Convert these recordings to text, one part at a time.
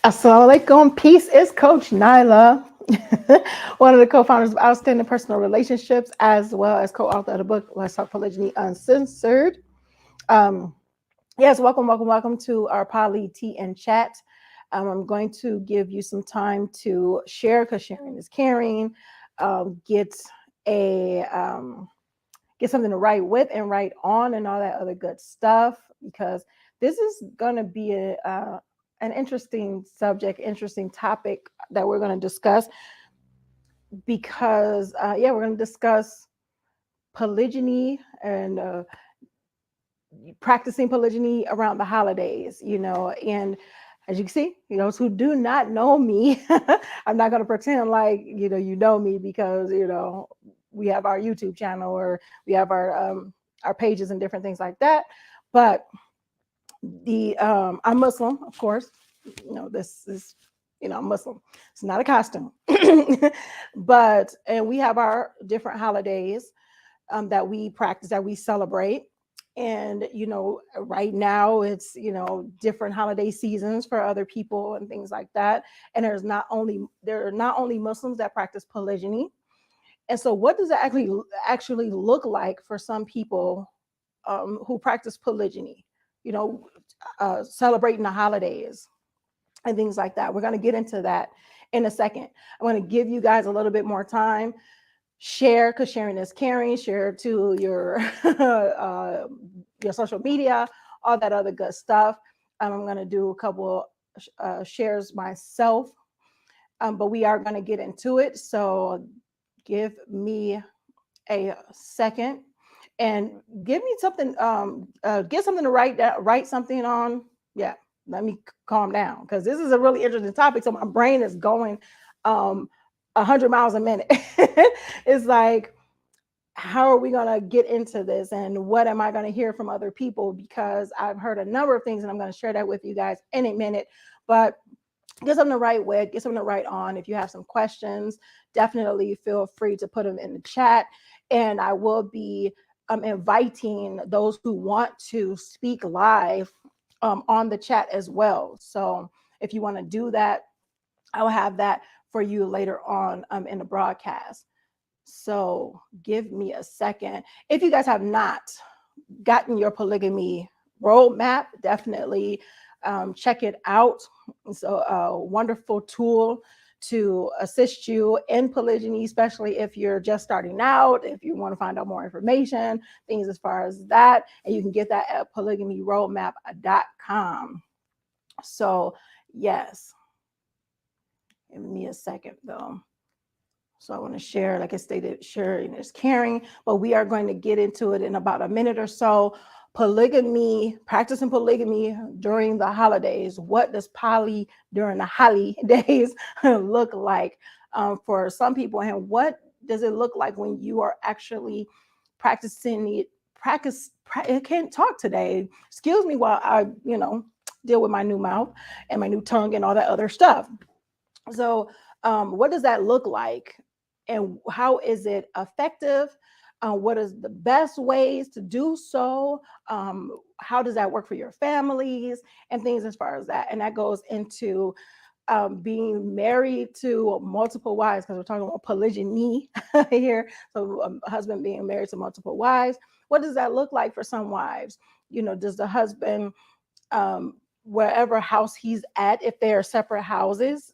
Assalamu alaikum. Peace is Coach Nyla, one of the co-founders of Outstanding Personal Relationships, as well as co-author of the book Let's Talk Polygyny Uncensored. Um, yes, welcome to our Poly Tea and Chat. I'm going to give you some time to share because sharing is caring. Get a get something to write with and write on and all that other good stuff, because this is going to be an interesting subject, interesting topic that we're going to discuss, because we're going to discuss polygyny and practicing polygyny around the holidays, and as you can see, those who do not know me, I'm not going to pretend like, you know me, because, we have our YouTube channel or we have our pages and different things like that. But I'm Muslim, of course. This is, I'm Muslim. It's not a costume. And we have our different holidays that we practice, that we celebrate. And, right now it's, different holiday seasons for other people and things like that. And there are not only Muslims that practice polygyny. And so what does that actually look like for some people who practice polygyny, celebrating the holidays and things like that? We're going to get into that in a second. I'm going to give you guys a little bit more time. Share, because sharing is caring. Share to your social media, all that other good stuff. I'm going to do a couple shares myself, but we are going to get into it. So give me a second and give me something. Get something to write something on. Yeah, let me calm down, because this is a really interesting topic. So my brain is going 100 miles a minute. It's like, how are we going to get into this, and what am I going to hear from other people? Because I've heard a number of things, and I'm going to share that with you guys in a minute. But get something to write with, get something to write on. If you have some questions, definitely feel free to put them in the chat, and I will be inviting those who want to speak live on the chat as well. So if you want to do that, I'll have that for you later on in the broadcast. So give me a second. If you guys have not gotten your polygamy roadmap, definitely check it out. It's a wonderful tool to assist you in polygyny, especially if you're just starting out, if you want to find out more information, things as far as that. And you can get that at polygamyroadmap.com. So yes. Give me a second though. So I want to share, like I stated, sharing is caring, but we are going to get into it in about a minute or so. Polygamy, practicing polygamy during the holidays. What does poly during the holidays look like for some people? And what does it look like when you are actually practicing it? I can't talk today. Excuse me while I, deal with my new mouth and my new tongue and all that other stuff. So what does that look like, and how is it effective? What is the best ways to do so? How does that work for your families and things as far as that? And that goes into being married to multiple wives, because we're talking about polygyny here. So a husband being married to multiple wives. What does that look like for some wives? Does the husband wherever house he's at, if they are separate houses,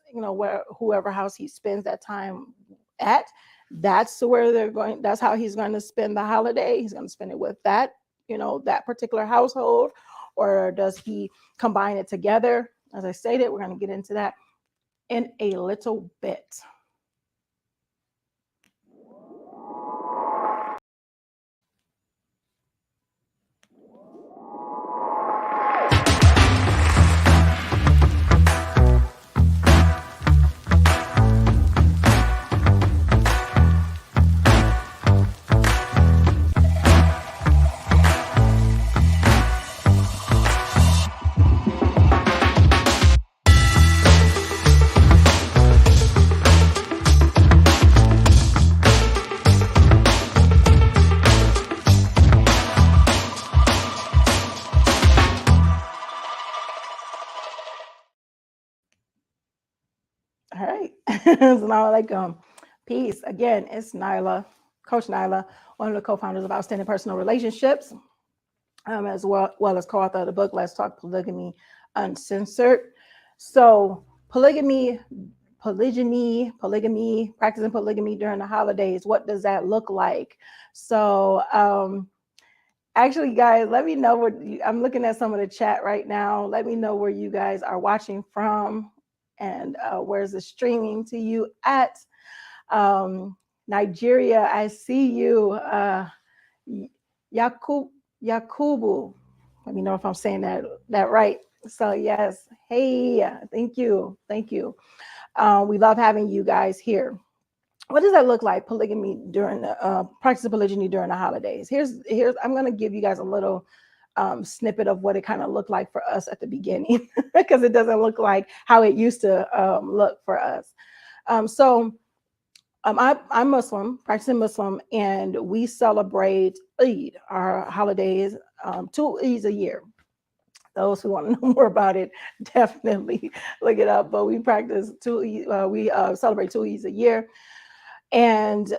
whoever house he spends that time at, that's where they're going. That's how he's going to spend the holiday. He's going to spend it with that, that particular household, or does he combine it together? As I stated, we're going to get into that in a little bit. Assalamualaikum. Peace. Again, it's Nyla, Coach Nyla, one of the co-founders of Outstanding Personal Relationships, as well as co-author of the book Let's Talk Polygamy Uncensored. So polygamy, practicing polygamy during the holidays. What does that look like? So actually, guys, let me know I'm looking at some of the chat right now. Let me know where you guys are watching from and where's the streaming to you at. Nigeria, I see you. Yakubu. Let me know if I'm saying that right. So yes, hey, thank you. We love having you guys here. What does that look like? Polygamy during the practice of polygyny during the holidays. Here's I'm going to give you guys a little snippet of what it kind of looked like for us at the beginning, because it doesn't look like how it used to look for us. I'm Muslim, practicing Muslim, and we celebrate Eid, our holidays, 2 Eids a year. Those who want to know more about it, definitely look it up. But we practice we celebrate 2 Eids a year. And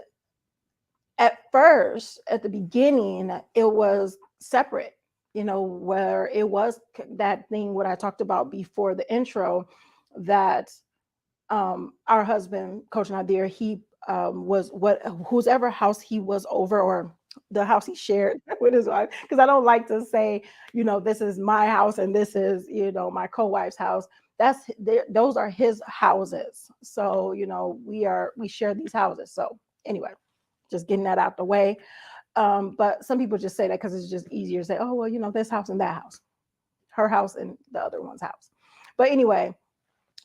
at first, at the beginning, it was separate, where it was that thing what I talked about before the intro, that our husband, Coach Nazir, he was whoever house he was over, or the house he shared with his wife, because I don't like to say, this is my house and this is, my co-wife's house. Those are his houses. So, we share these houses. So anyway, just getting that out the way. But some people just say that because it's just easier to say, oh, well, this house and that house, her house and the other one's house. But anyway,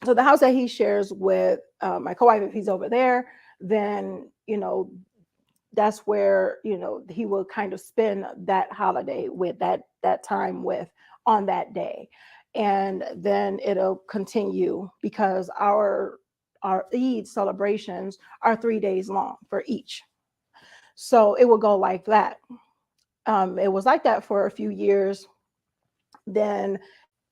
so the house that he shares with my co-wife, if he's over there, then, that's where, he will kind of spend that holiday with that time with on that day. And then it'll continue, because our Eid celebrations are 3 days long for each. So it will go like that. It was like that for a few years. Then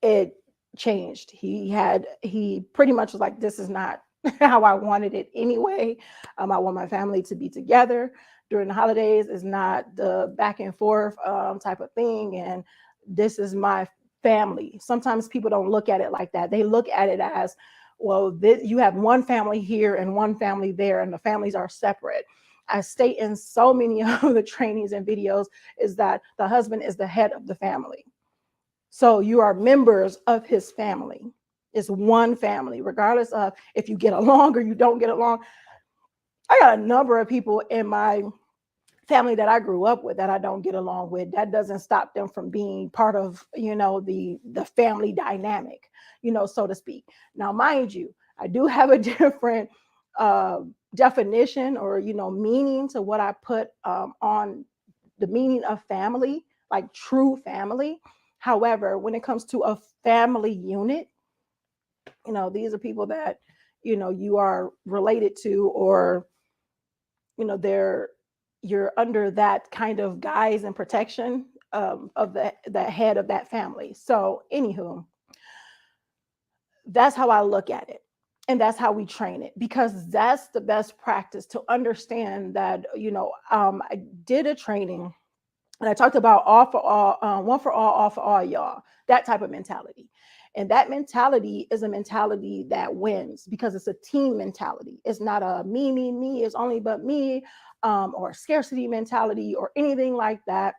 it changed. He pretty much was like, this is not how I wanted it anyway. I want my family to be together during the holidays. Is not the back and forth type of thing. And this is my family. Sometimes people don't look at it like that. They look at it as, well, you have one family here and one family there, and the families are separate. I state in so many of the trainings and videos is that the husband is the head of the family. So you are members of his family. It's one family, regardless of if you get along or you don't get along. I got a number of people in my family that I grew up with that I don't get along with. That doesn't stop them from being part of, the family dynamic, so to speak. Now, mind you, I do have a different definition or, meaning to what I put on the meaning of family, like true family. However, when it comes to a family unit, these are people that, you are related to, or, you're under that kind of guise and protection of the head of that family. So anywho, that's how I look at it. And that's how we train it, because that's the best practice to understand that, I did a training and I talked about all for all, one for all for all, y'all, that type of mentality. And that mentality is a mentality that wins, because it's a team mentality. It's not a me, it's only but me, or scarcity mentality or anything like that.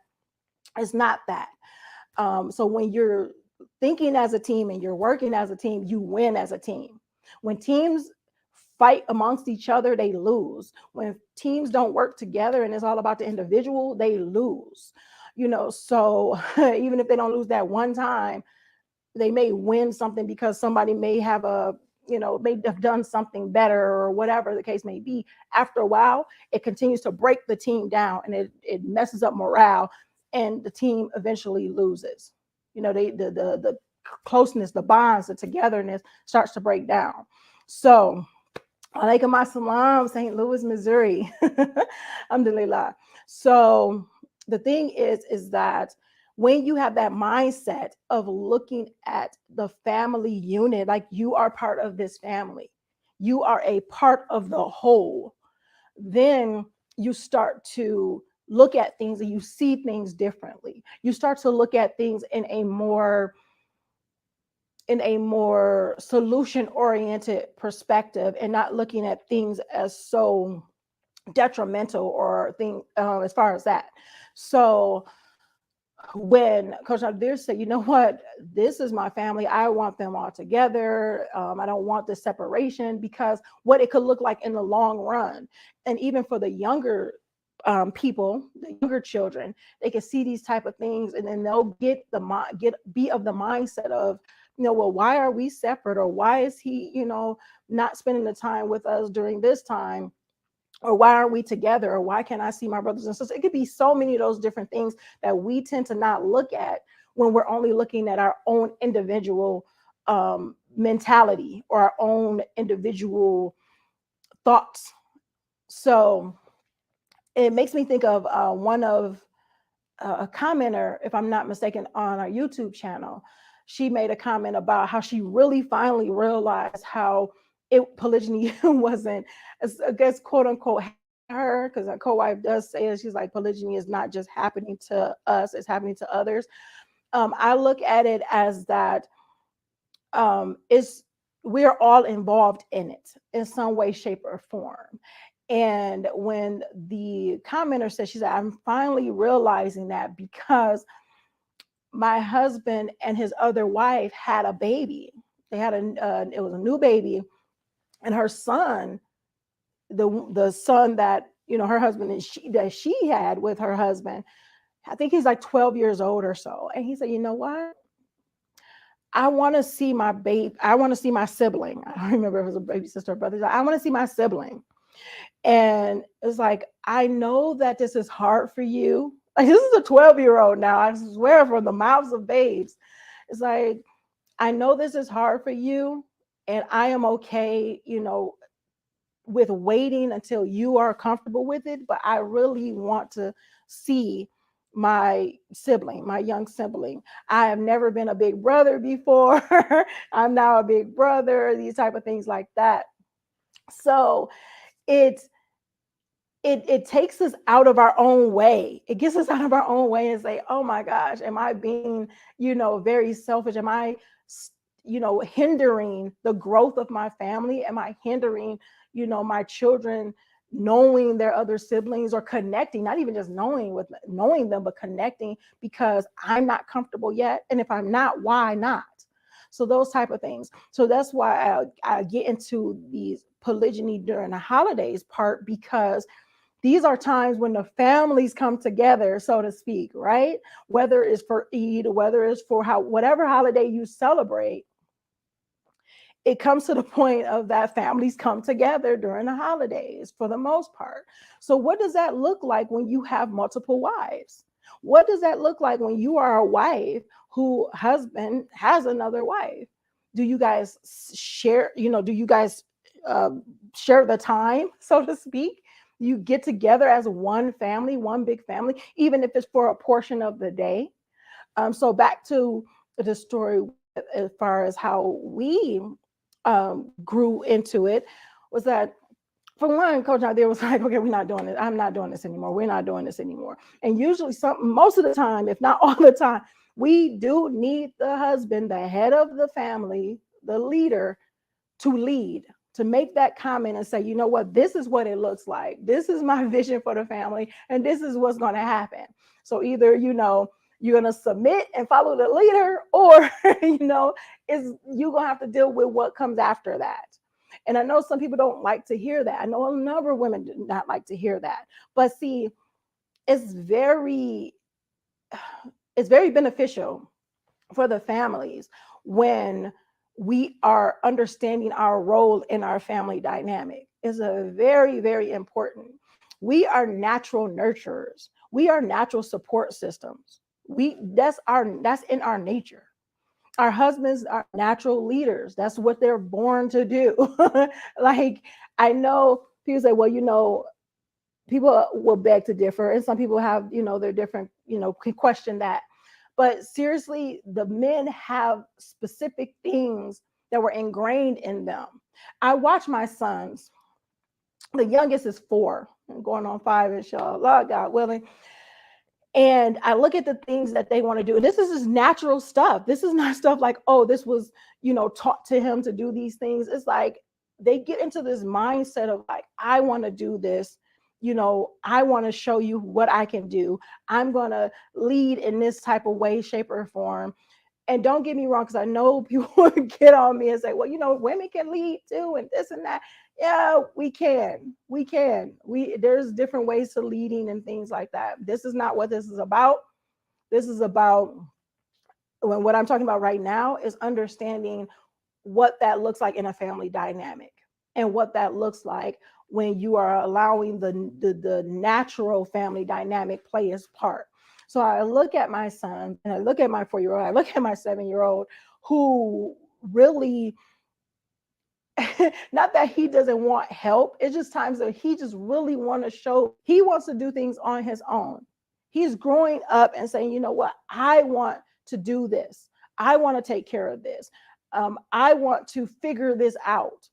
It's not that. So when you're thinking as a team and you're working as a team, you win as a team. When teams fight amongst each other, they lose. When teams don't work together and it's all about the individual, they lose. So even if they don't lose that one time, they may win something because somebody may have may have done something better, or whatever the case may be. After a while, it continues to break the team down, and it messes up morale, and the team eventually loses. The closeness, the bonds, the togetherness starts to break down. So, alaikum assalam, St. Louis, Missouri. Alhamdulillah. So the thing is that when you have that mindset of looking at the family unit, like you are part of this family, you are a part of the whole, then you start to look at things and you see things differently. You start to look at things in a more solution oriented perspective, and not looking at things as so detrimental or thing as far as that. So when Coach Nazir said, you know what, this is my family, I want them all together. I don't want this separation, because what it could look like in the long run, and even for the younger people, the younger children, they can see these type of things, and then they'll be of the mindset of, well, why are we separate, or why is he, not spending the time with us during this time, or why aren't we together, or why can't I see my brothers and sisters? It could be so many of those different things that we tend to not look at when we're only looking at our own individual mentality or our own individual thoughts. So it makes me think of one of a commenter, if I'm not mistaken, on our YouTube channel. She made a comment about how she really finally realized how polygyny wasn't, I guess, quote unquote, her, because her co-wife does say it. She's like, polygyny is not just happening to us, it's happening to others. I look at it as that we're all involved in it in some way, shape, or form. And when the commenter said, she said, I'm finally realizing that, because my husband and his other wife had a baby. They had it was a new baby, and her son, the son that, her husband that she had with her husband, I think he's like 12 years old or so. And he said, you know what? I want to see my babe. I want to see my sibling. I don't remember if it was a baby sister or brother. I want to see my sibling. And it's like, I know that this is hard for you. Like, this is a 12-year-old now. I swear, from the mouths of babes. It's like, I know this is hard for you, and I am okay, with waiting until you are comfortable with it. But I really want to see my sibling, my young sibling. I have never been a big brother before. I'm now a big brother, these type of things like that. So it takes us out of our own way. It gets us out of our own way and say, oh my gosh, am I being, very selfish? Am I, hindering the growth of my family? Am I hindering, my children knowing their other siblings, or connecting, not even just knowing them, but connecting, because I'm not comfortable yet? And if I'm not, why not? So those type of things. So that's why I get into these polygyny during the holidays part, because these are times when the families come together, so to speak, right? Whether it's for Eid, whether it's for whatever holiday you celebrate, it comes to the point of that families come together during the holidays for the most part. So what does that look like when you have multiple wives? What does that look like when you are a wife who husband has another wife? Do you guys share, do you guys share the time, so to speak? You get together as one family, one big family, even if it's for a portion of the day. So back to the story, as far as how we grew into it, was that, for one, Coach out there was like, okay, we're not doing it. I'm not doing this anymore. We're not doing this anymore. And usually most of the time, if not all the time, we do need the husband, the head of the family, the leader, to lead, to make that comment and say, you know what, this is what it looks like. This is my vision for the family, and this is what's going to happen. So either, you're going to submit and follow the leader, or, you're going to have to deal with what comes after that. And I know some people don't like to hear that. I know a number of women do not like to hear that. But see, it's very beneficial for the families when we are understanding our role in our family dynamic. Is a very, very important. We are natural nurturers. We are natural support systems. That's in our nature. Our husbands are natural leaders. That's what they're born to do. Like, I know people say, well, people will beg to differ, and some people have, they're different, can question that. But seriously, the men have specific things that were ingrained in them I watch my sons. The youngest is 4, going on 5, inshallah, God willing. And I look at the things that they want to do. And this is just natural stuff. This is not stuff like, oh, this was, taught to him to do these things. It's like they get into this mindset of like, I want to do this. I want to show you what I can do. I'm going to lead in this type of way, shape, or form. And don't get me wrong, because I know people would get on me and say, well, women can lead too, and this and that. Yeah, we can. There's different ways to leading and things like that. This is not what this is about. This is about, what I'm talking about right now is understanding what that looks like in a family dynamic, and what that looks like when you are allowing the natural family dynamic play its part. So I look at my son, and I look at my 4-year-old, I look at my 7-year-old, who really, not that he doesn't want help, it's just times that he just really he wants to do things on his own. He's growing up and saying, you know what, I want to do this. I want to take care of this. I want to figure this out.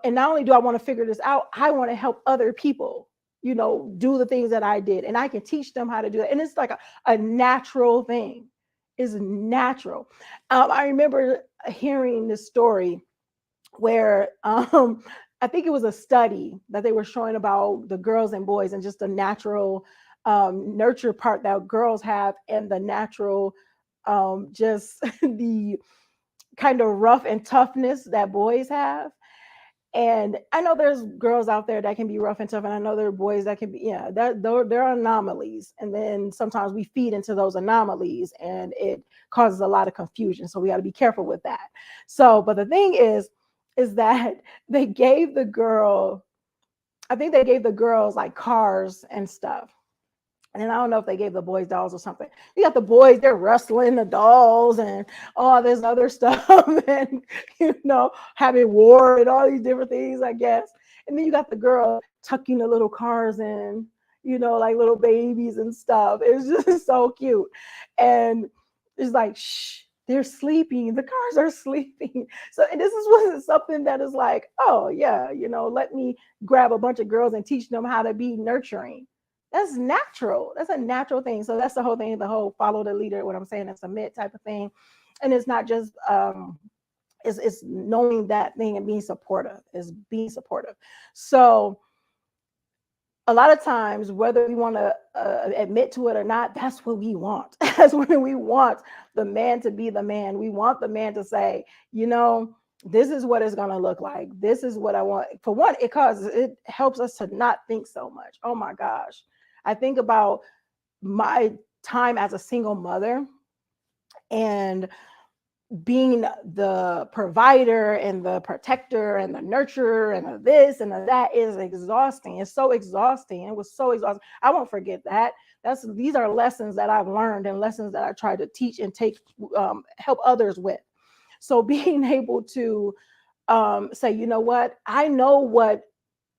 And not only do I want to figure this out, I want to help other people, do the things that I did, and I can teach them how to do it. And it's like a natural thing. It's natural. I remember hearing this story where I think it was a study that they were showing about the girls and boys, and just the natural nurture part that girls have, and the natural just the kind of rough and toughness that boys have. And I know there's girls out there that can be rough and tough, and I know there are boys that can be, there are anomalies. And then sometimes we feed into those anomalies, and it causes a lot of confusion. So we got to be careful with that. So, but the thing is that they gave the girls like cars and stuff. And I don't know if they gave the boys dolls or something. You got the boys, they're wrestling the dolls and all this other stuff, and, having war and all these different things, I guess. And then you got the girl tucking the little cars in, like little babies and stuff. It was just so cute. And it's like, shh, they're sleeping. The cars are sleeping. So, and this wasn't something that is like, oh, yeah, let me grab a bunch of girls and teach them how to be nurturing. That's natural. That's a natural thing. So that's the whole thing, the whole follow the leader, what I'm saying, it's a submit type of thing. And it's not just, it's knowing that thing and being supportive, is being supportive. So a lot of times, whether we want to admit to it or not, that's what we want. That's when we want the man to be the man. We want the man to say, this is what it's going to look like. This is what I want. For one, it helps us to not think so much. Oh my gosh. I think about my time as a single mother, and being the provider and the protector and the nurturer and the this and the that is exhausting. It's so exhausting. It was so exhausting. I won't forget that. These are lessons that I've learned, and lessons that I try to teach and help others with. So being able to say, you know what, I know what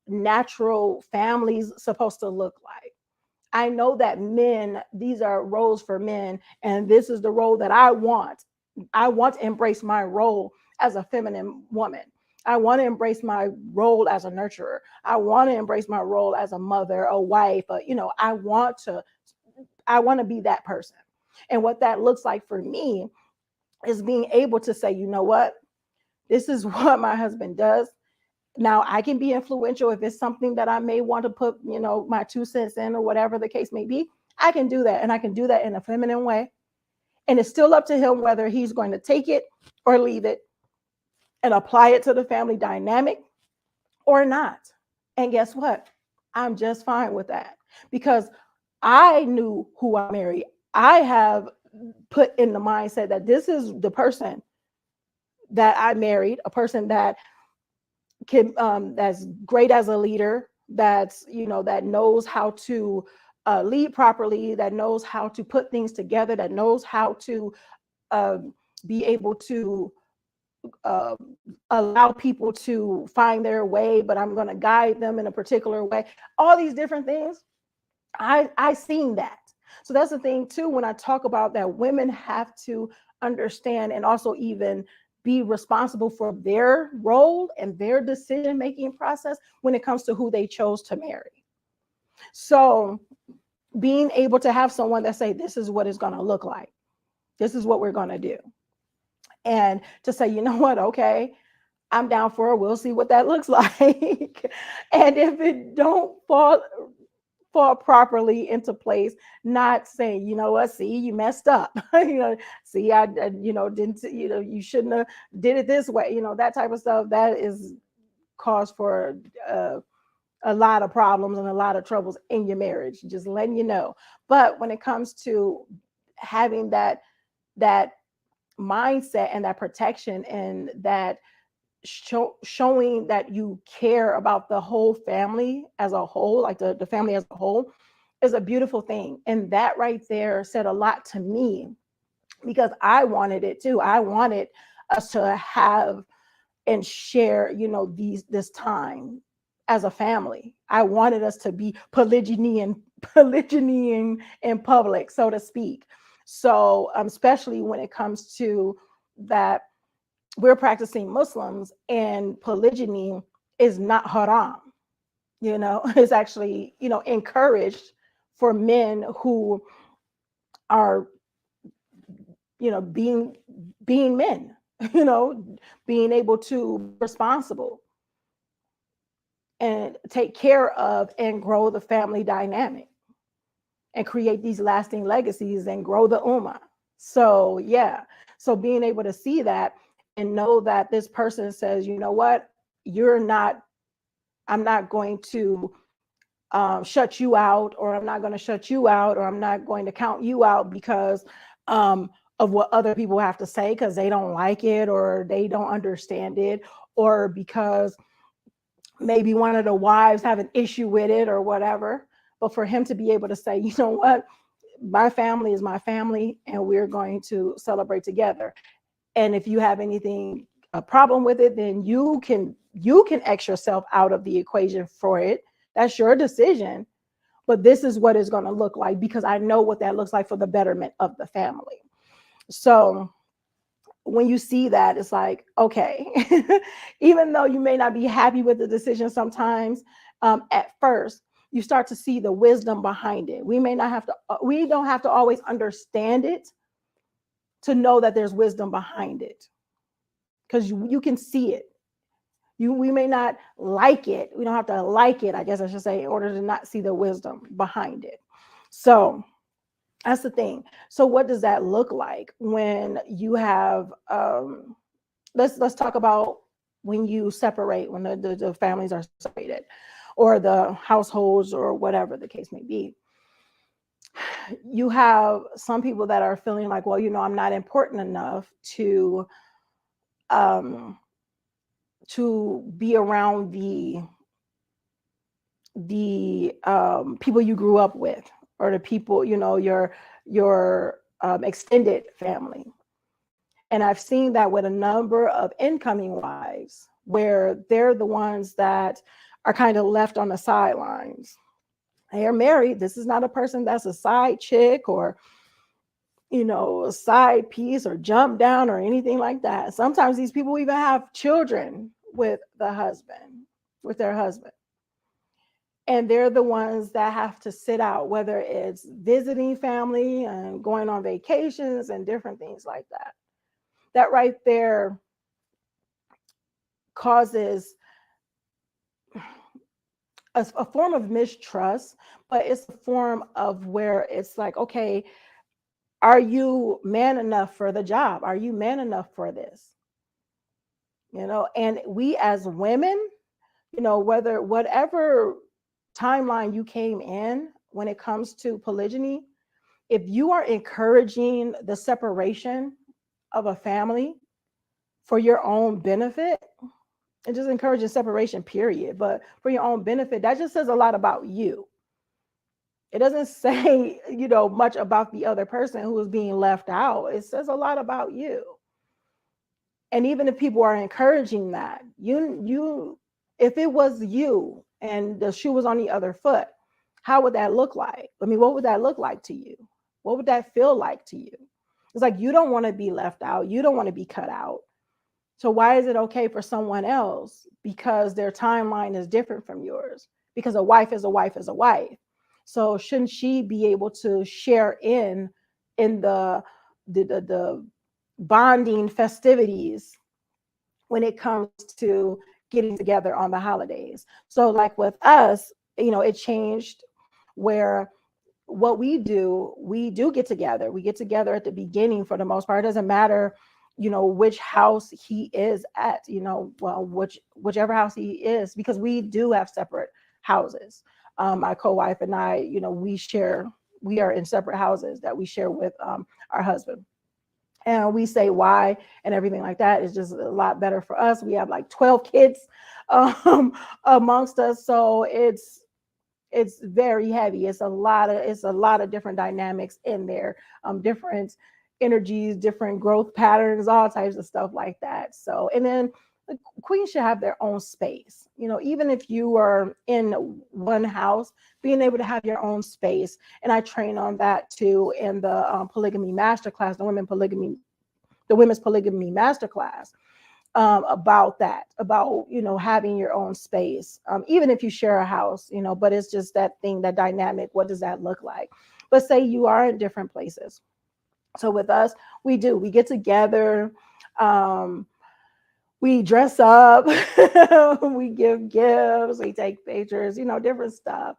natural families supposed to look like. I know that men, these are roles for men, and this is the role that I want. I want to embrace my role as a feminine woman. I want to embrace my role as a nurturer. I want to embrace my role as a mother, a wife. I want to be that person. And what that looks like for me is being able to say, you know what, this is what my husband does. Now I can be influential if it's something that I may want to put, my 2 cents in, or whatever the case may be. I can do that, and I can do that in a feminine way. And it's still up to him whether he's going to take it or leave it and apply it to the family dynamic or not. And guess what? I'm just fine with that, because I knew who I married. I have put in the mindset that this is the person that I married, a person that can, that's great as a leader, that's, that knows how to lead properly, that knows how to put things together, that knows how to be able to allow people to find their way, but I'm going to guide them in a particular way. All these different things, I seen that. So that's the thing too, when I talk about that, women have to understand, and also even be responsible for their role and their decision-making process when it comes to who they chose to marry. So being able to have someone that say, this is what it's going to look like. This is what we're going to do. And to say, you know what, okay, I'm down for it. We'll see what that looks like. And if it don't fall properly into place, not saying, you know what, see, you messed up. See, I didn't, you shouldn't have did it this way, that type of stuff. That is cause for a lot of problems and a lot of troubles in your marriage, just letting you know. But when it comes to having that mindset and that protection and that showing that you care about the whole family as a whole, like the family as a whole, is a beautiful thing. And that right there said a lot to me, because I wanted it too. I wanted us to have and share, this time as a family. I wanted us to be polygyny in public, so to speak. So especially when it comes to that, we're practicing Muslims, and polygyny is not haram. It's actually, encouraged for men who are, being men, being able to be responsible and take care of and grow the family dynamic and create these lasting legacies and grow the ummah. So yeah, so being able to see that and know that this person says, you know what, I'm not going to shut you out, or I'm not going to shut you out, or I'm not going to count you out because of what other people have to say, because they don't like it or they don't understand it, or because maybe one of the wives have an issue with it or whatever. But for him to be able to say, you know what, my family is my family, and we're going to celebrate together. And if you have a problem with it, then you can X yourself out of the equation for it. That's your decision. But this is what it's going to look like, because I know what that looks like for the betterment of the family. So when you see that, it's like, okay, even though you may not be happy with the decision sometimes, at first, you start to see the wisdom behind it. We don't have to always understand it to know that there's wisdom behind it, because you can see it. We may not like it. We don't have to like it, I guess I should say, in order to not see the wisdom behind it. So that's the thing. So what does that look like when you have, let's talk about when you separate, when the families are separated, or the households, or whatever the case may be. You have some people that are feeling like, well, I'm not important enough to be around the people you grew up with, or the people, your extended family. And I've seen that with a number of incoming wives, where they're the ones that are kind of left on the sidelines. They are married. This is not a person that's a side chick, or a side piece, or jump down, or anything like that. Sometimes these people even have children with their husband. And they're the ones that have to sit out, whether it's visiting family and going on vacations and different things like that. That right there causes a form of mistrust, but it's a form of where it's like, okay, are you man enough for the job? Are you man enough for this? And we as women, whatever timeline you came in when it comes to polygyny, if you are encouraging the separation of a family for your own benefit, and just encouraging separation, period, but for your own benefit, that just says a lot about you. It doesn't say, much about the other person who is being left out. It says a lot about you. And even if people are encouraging that, if it was you and the shoe was on the other foot, how would that look like? I mean, what would that look like to you? What would that feel like to you? It's like, you don't want to be left out. You don't want to be cut out. So why is it okay for someone else? Because their timeline is different from yours. Because a wife is a wife is a wife. So shouldn't she be able to share in the bonding festivities when it comes to getting together on the holidays? So like with us, it changed where what we do get together. We get together at the beginning for the most part. It doesn't matter, which house he is at, well, whichever house he is, because we do have separate houses. My co-wife and I, we are in separate houses that we share with our husband. And we say why and everything like that is just a lot better for us. We have like 12 kids amongst us. So it's very heavy. It's a lot of different dynamics in there, different energies, different growth patterns, all types of stuff like that. So, and then the queens should have their own space. Even if you are in one house, being able to have your own space. And I train on that too in the polygamy masterclass, the women's polygamy masterclass. About that, about having your own space, even if you share a house, but it's just that thing, that dynamic. What does that look like? But say you are in different places. So with us, we get together, we dress up, we give gifts, we take pictures, different stuff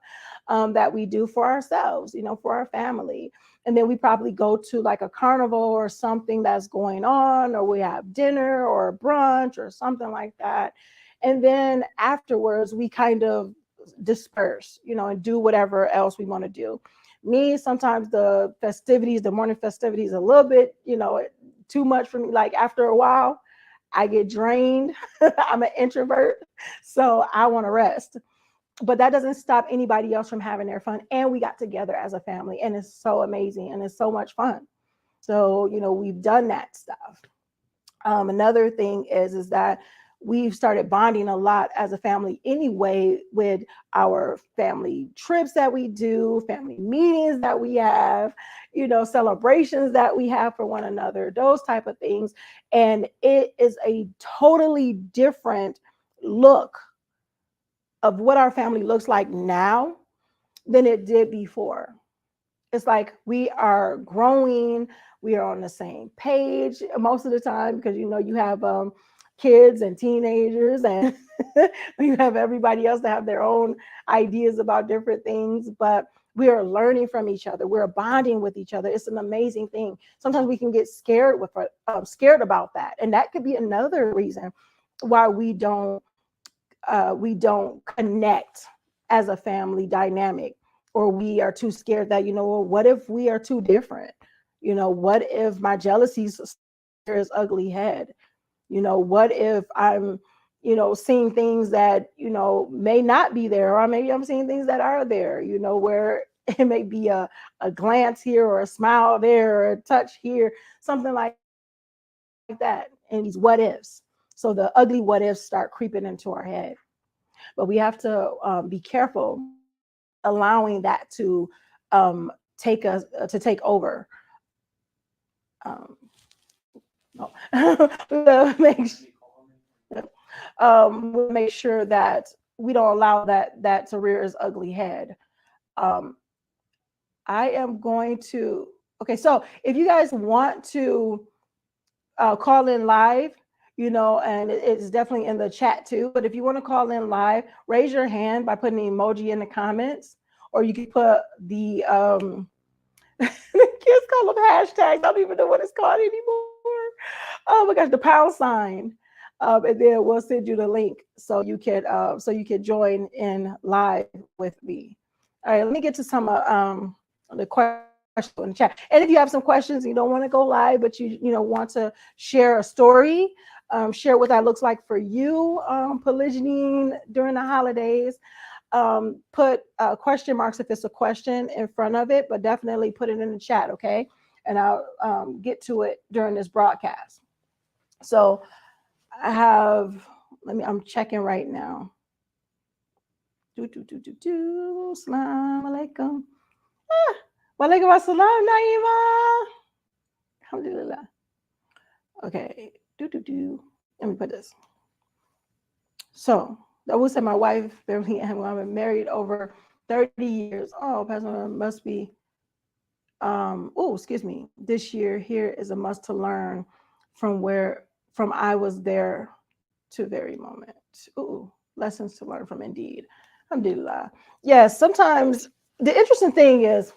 that we do for ourselves, for our family. And then we probably go to like a carnival or something that's going on, or we have dinner or brunch or something like that. And then afterwards, we kind of disperse, and do whatever else we want to do. Me, sometimes the morning festivities, a little bit, too much for me. Like after a while, I get drained. I'm an introvert, so I want to rest. But that doesn't stop anybody else from having their fun. And we got together as a family, and it's so amazing and it's so much fun. So, we've done that stuff. Another thing is that we've started bonding a lot as a family anyway, with our family trips that we do, family meetings that we have, celebrations that we have for one another, those type of things. And it is a totally different look of what our family looks like now than it did before. It's like we are growing, we are on the same page most of the time, because you have kids and teenagers, and you have everybody else that have their own ideas about different things, but we are learning from each other. We're bonding with each other. It's an amazing thing. Sometimes we can get scared scared about that, and that could be another reason why we don't connect as a family dynamic, or we are too scared that, what if we are too different? What if my jealousy is ugly head? What if I'm, seeing things that, may not be there, or maybe I'm seeing things that are there, where it may be a glance here or a smile there or a touch here, something like that. And these what ifs. So the ugly what ifs start creeping into our head. But we have to be careful allowing that to take over. No. Make sure that we don't allow that to rear its ugly head. I am going to. Okay, so if you guys want to call in live, and it's definitely in the chat too. But if you want to call in live, raise your hand by putting the emoji in the comments, or you can put the the kids call them hashtags. I don't even know what it's called anymore. Oh my gosh, the pound sign. And then we'll send you the link so you can join in live with me. All right, let me get to some the questions in the chat. And if you have some questions, you don't want to go live, but you want to share a story, share what that looks like for you, polygyny during the holidays. Put question marks if it's a question in front of it, but definitely put it in the chat, okay? And I'll get to it during this broadcast. So I have, I'm checking right now. Assalamu alaikum. Walaikum assalam, Naima. Alhamdulillah. Okay. Let me put this. So I would say my wife, Beverly, and I've been married over 30 years. Oh, Pastor, must be, excuse me. This year here is a must to learn from I was there to very moment. Ooh, lessons to learn from indeed. Alhamdulillah. Yes, sometimes the interesting thing is,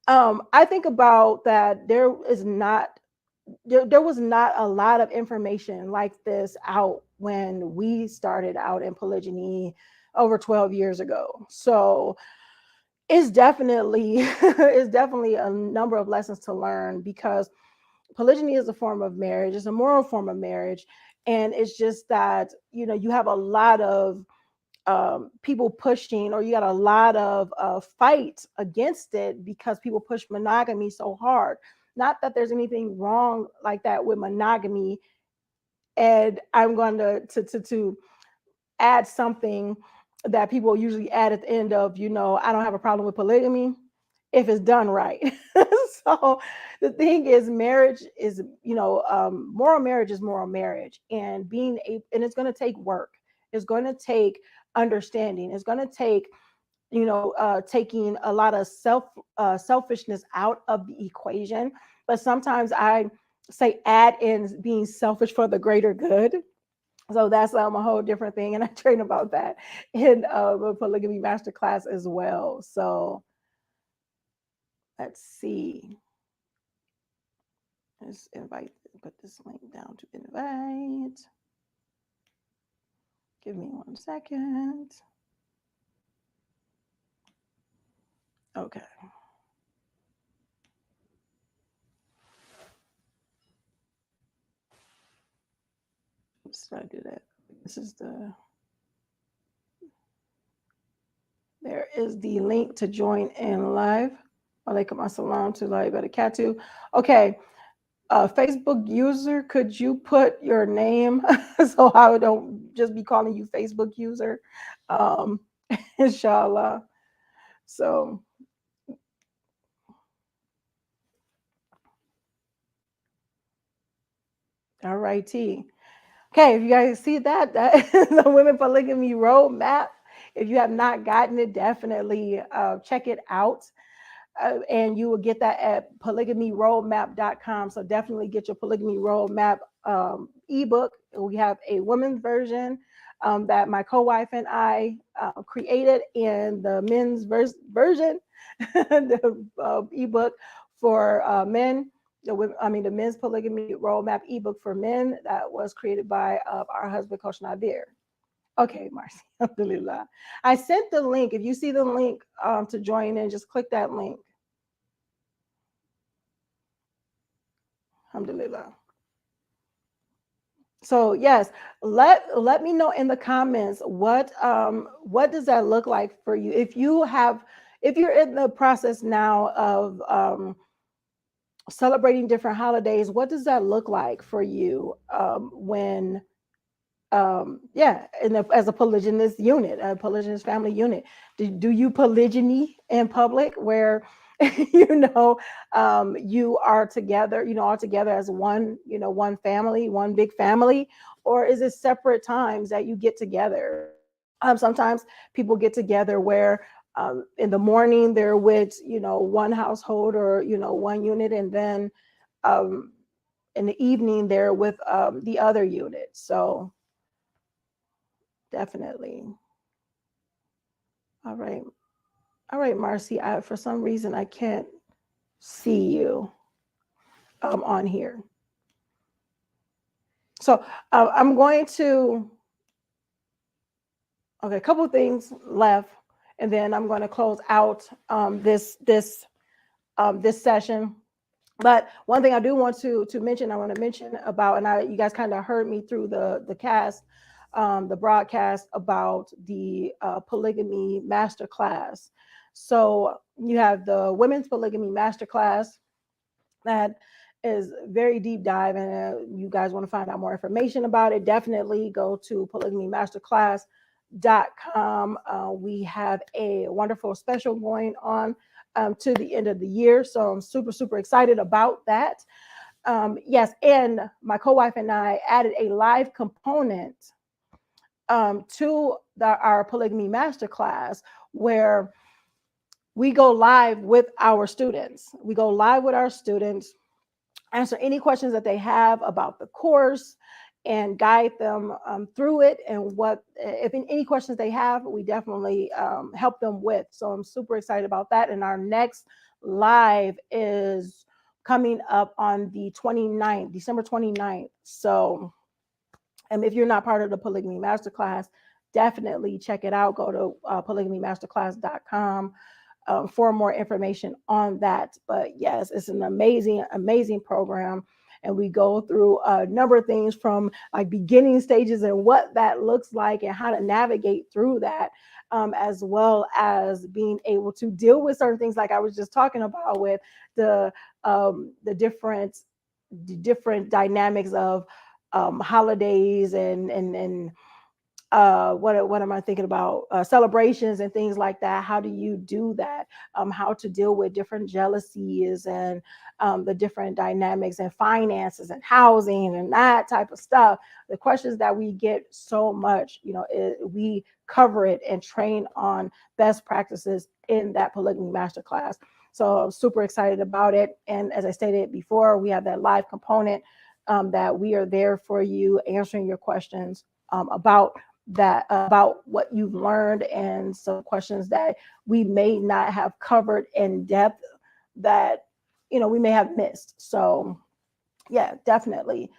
I think about that there was not a lot of information like this out when we started out in polygyny over 12 years ago. So it's definitely it's definitely a number of lessons to learn, because polygyny is a form of marriage, it's a moral form of marriage. And it's just that, you have a lot of people pushing, or you got a lot of fight against it because people push monogamy so hard. Not that there's anything wrong like that with monogamy. And I'm going to add something that people usually add at the end of, I don't have a problem with polygamy if it's done right. So the thing is, marriage is, moral marriage is moral marriage, and and it's going to take work. It's going to take understanding. It's going to take, taking a lot of selfishness out of the equation. But sometimes I say add in being selfish for the greater good. So that's a whole different thing, and I train about that in a polygamy masterclass as well. So let's see. Let's put this link down to invite. Give me 1 second. Okay. Oops, did I do that? There is the link to join in live. Alaikum assalam to la barakatuh. Okay. Facebook user, could you put your name so I don't just be calling you Facebook user? Inshallah. So, all righty. Okay, if you guys see that is the Women Polygamy Roadmap. If you have not gotten it, definitely check it out. And you will get that at polygamyroadmap.com. So definitely get your polygamy roadmap ebook. We have a women's version that my co-wife and I created, and the men's version, the ebook for men. The men's polygamy roadmap ebook for men that was created by our husband, Coach Nazir. Okay, Marcy, alhamdulillah. I sent the link. If you see the link to join in, just click that link. Alhamdulillah. So yes, let me know in the comments what does that look like for you? If you're in the process now of celebrating different holidays, what does that look like for you when as a polygynous unit, a polygynous family unit? Do you polygyny in public where you are together, all together as one family, one big family? Or is it separate times that you get together? Sometimes people get together where in the morning they're with one household or one unit, and then in the evening they're with the other unit. So definitely. All right, Marcy. For some reason I can't see you on here. So I'm going to, okay, a couple of things left, and then I'm going to close out this session. But one thing I do want to mention, about, and you guys kind of heard me through the cast, the broadcast about the polygamy masterclass. So you have the women's polygamy masterclass that is very deep dive, and you guys want to find out more information about it, definitely go to polygamymasterclass.com. We have a wonderful special going on to the end of the year, so I'm super excited about that. Yes, and my co-wife and I added a live component to our polygamy masterclass, where we go live with our students. We go live with our students, answer any questions that they have about the course, and guide them through it. And what, if any questions they have, we definitely help them with. So I'm super excited about that. And our next live is coming up on the 29th, December 29th. So if you're not part of the Polygamy Masterclass, definitely check it out. Go to polygamymasterclass.com for more information on that. But yes, it's an amazing, amazing program. And we go through a number of things, from like beginning stages and what that looks like and how to navigate through that, as well as being able to deal with certain things like I was just talking about with the different dynamics of holidays and what am I thinking about? Celebrations and things like that. How do you do that? How to deal with different jealousies and the different dynamics and finances and housing and that type of stuff. The questions that we get so much, we cover it and train on best practices in that polygamy masterclass. So I'm super excited about it. And as I stated before, we have that live component that we are there for you, answering your questions about what you've learned, and some questions that we may not have covered in depth that we may have missed. So yeah, definitely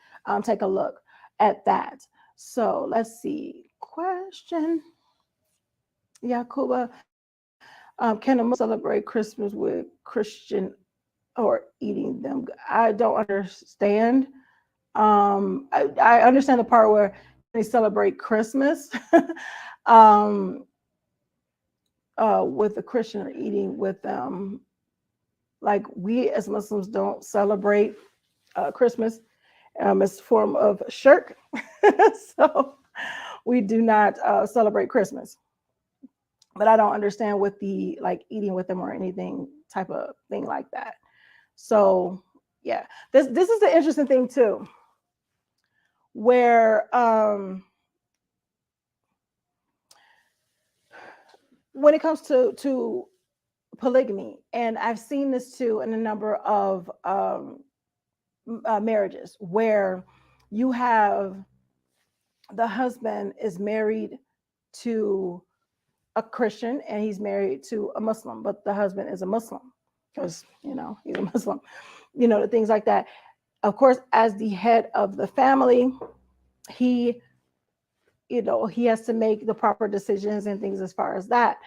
take a look at that. So let's see. Question. Yakuba, can a Muslim celebrate Christmas with Christian or eating them? I don't understand. I understand the part where they celebrate Christmas with the Christian or eating with them. Like, we as Muslims don't celebrate Christmas. It's a form of shirk. So we do not celebrate Christmas. But I don't understand with the like eating with them or anything type of thing like that. So yeah, this is the interesting thing too, where when it comes to polygamy, and I've seen this too in a number of marriages, where you have the husband is married to a Christian and he's married to a Muslim, but the husband is a Muslim because he's a Muslim, the things like that. Of course, as the head of the family, he has to make the proper decisions and things as far as that.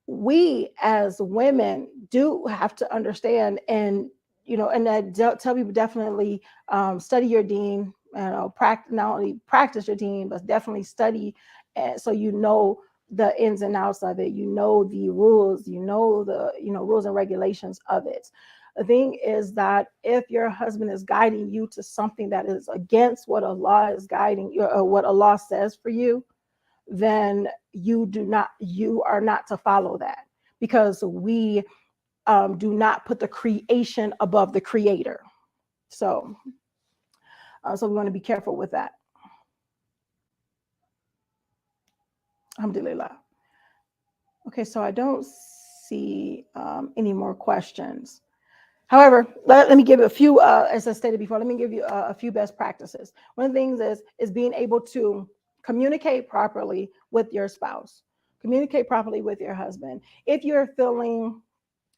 We as women do have to understand, and and I tell people, definitely study your deen, practice, not only practice your deen, but definitely study, so the ins and outs of it, the rules, the rules and regulations of it. The thing is that if your husband is guiding you to something that is against what Allah is guiding you, or what Allah says for you, then you are not to follow that, because we do not put the creation above the creator. So we want to be careful with that. Alhamdulillah. Okay, so I don't see any more questions. However, let me give you a few, as I stated before, let me give you a few best practices. One of the things is being able to communicate properly with your spouse, communicate properly with your husband. If you're feeling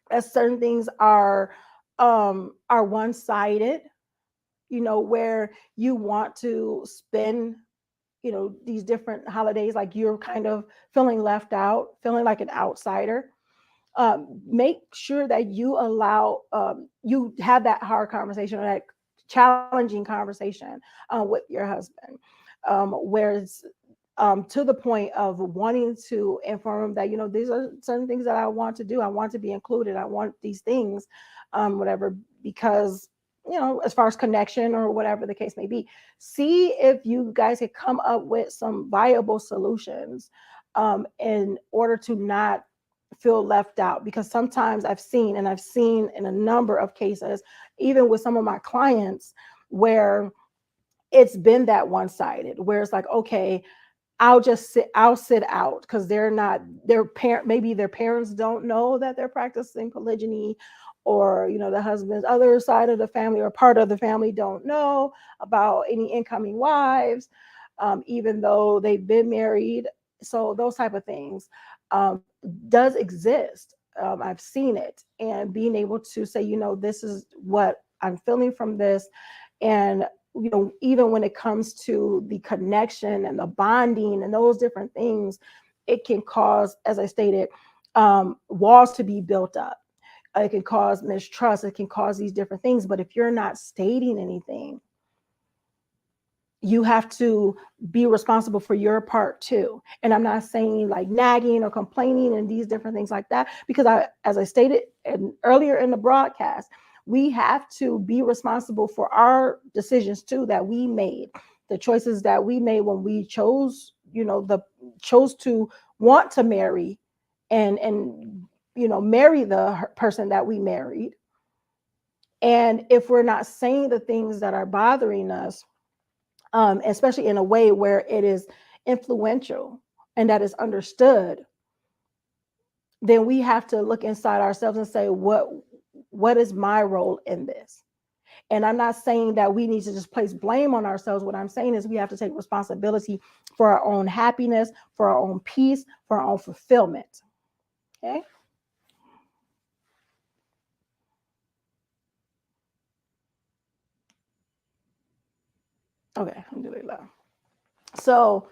that certain things are one-sided, where you want to spend, these different holidays, like you're kind of feeling left out, feeling like an outsider, make sure that you allow, you have that hard conversation, or that challenging conversation with your husband, where it's to the point of wanting to inform him that, these are certain things that I want to do. I want to be included. I want these things, whatever, because, as far as connection or whatever the case may be, see if you guys can come up with some viable solutions in order to not feel left out, because sometimes I've seen in a number of cases, even with some of my clients, where it's been that one-sided, where it's like, okay, I'll sit out because they're not, maybe their parents don't know that they're practicing polygyny, or, the husband's other side of the family or part of the family don't know about any incoming wives, even though they've been married. So those type of things does exist. I've seen it, and being able to say, this is what I'm feeling from this. And even when it comes to the connection and the bonding and those different things, it can cause, as I stated, walls to be built up. It can cause mistrust. It can cause these different things. But if you're not stating anything, you have to be responsible for your part too. And I'm not saying like nagging or complaining and these different things like that, because as I stated earlier in the broadcast, we have to be responsible for our decisions too, that we made, the choices that we made when we chose, chose to want to marry and marry the person that we married. And if we're not saying the things that are bothering us, especially in a way where it is influential and that is understood, then we have to look inside ourselves and say, what is my role in this? And I'm not saying that we need to just place blame on ourselves. What I'm saying is we have to take responsibility for our own happiness, for our own peace, for our own fulfillment. Okay. Okay. Alhamdulillah. So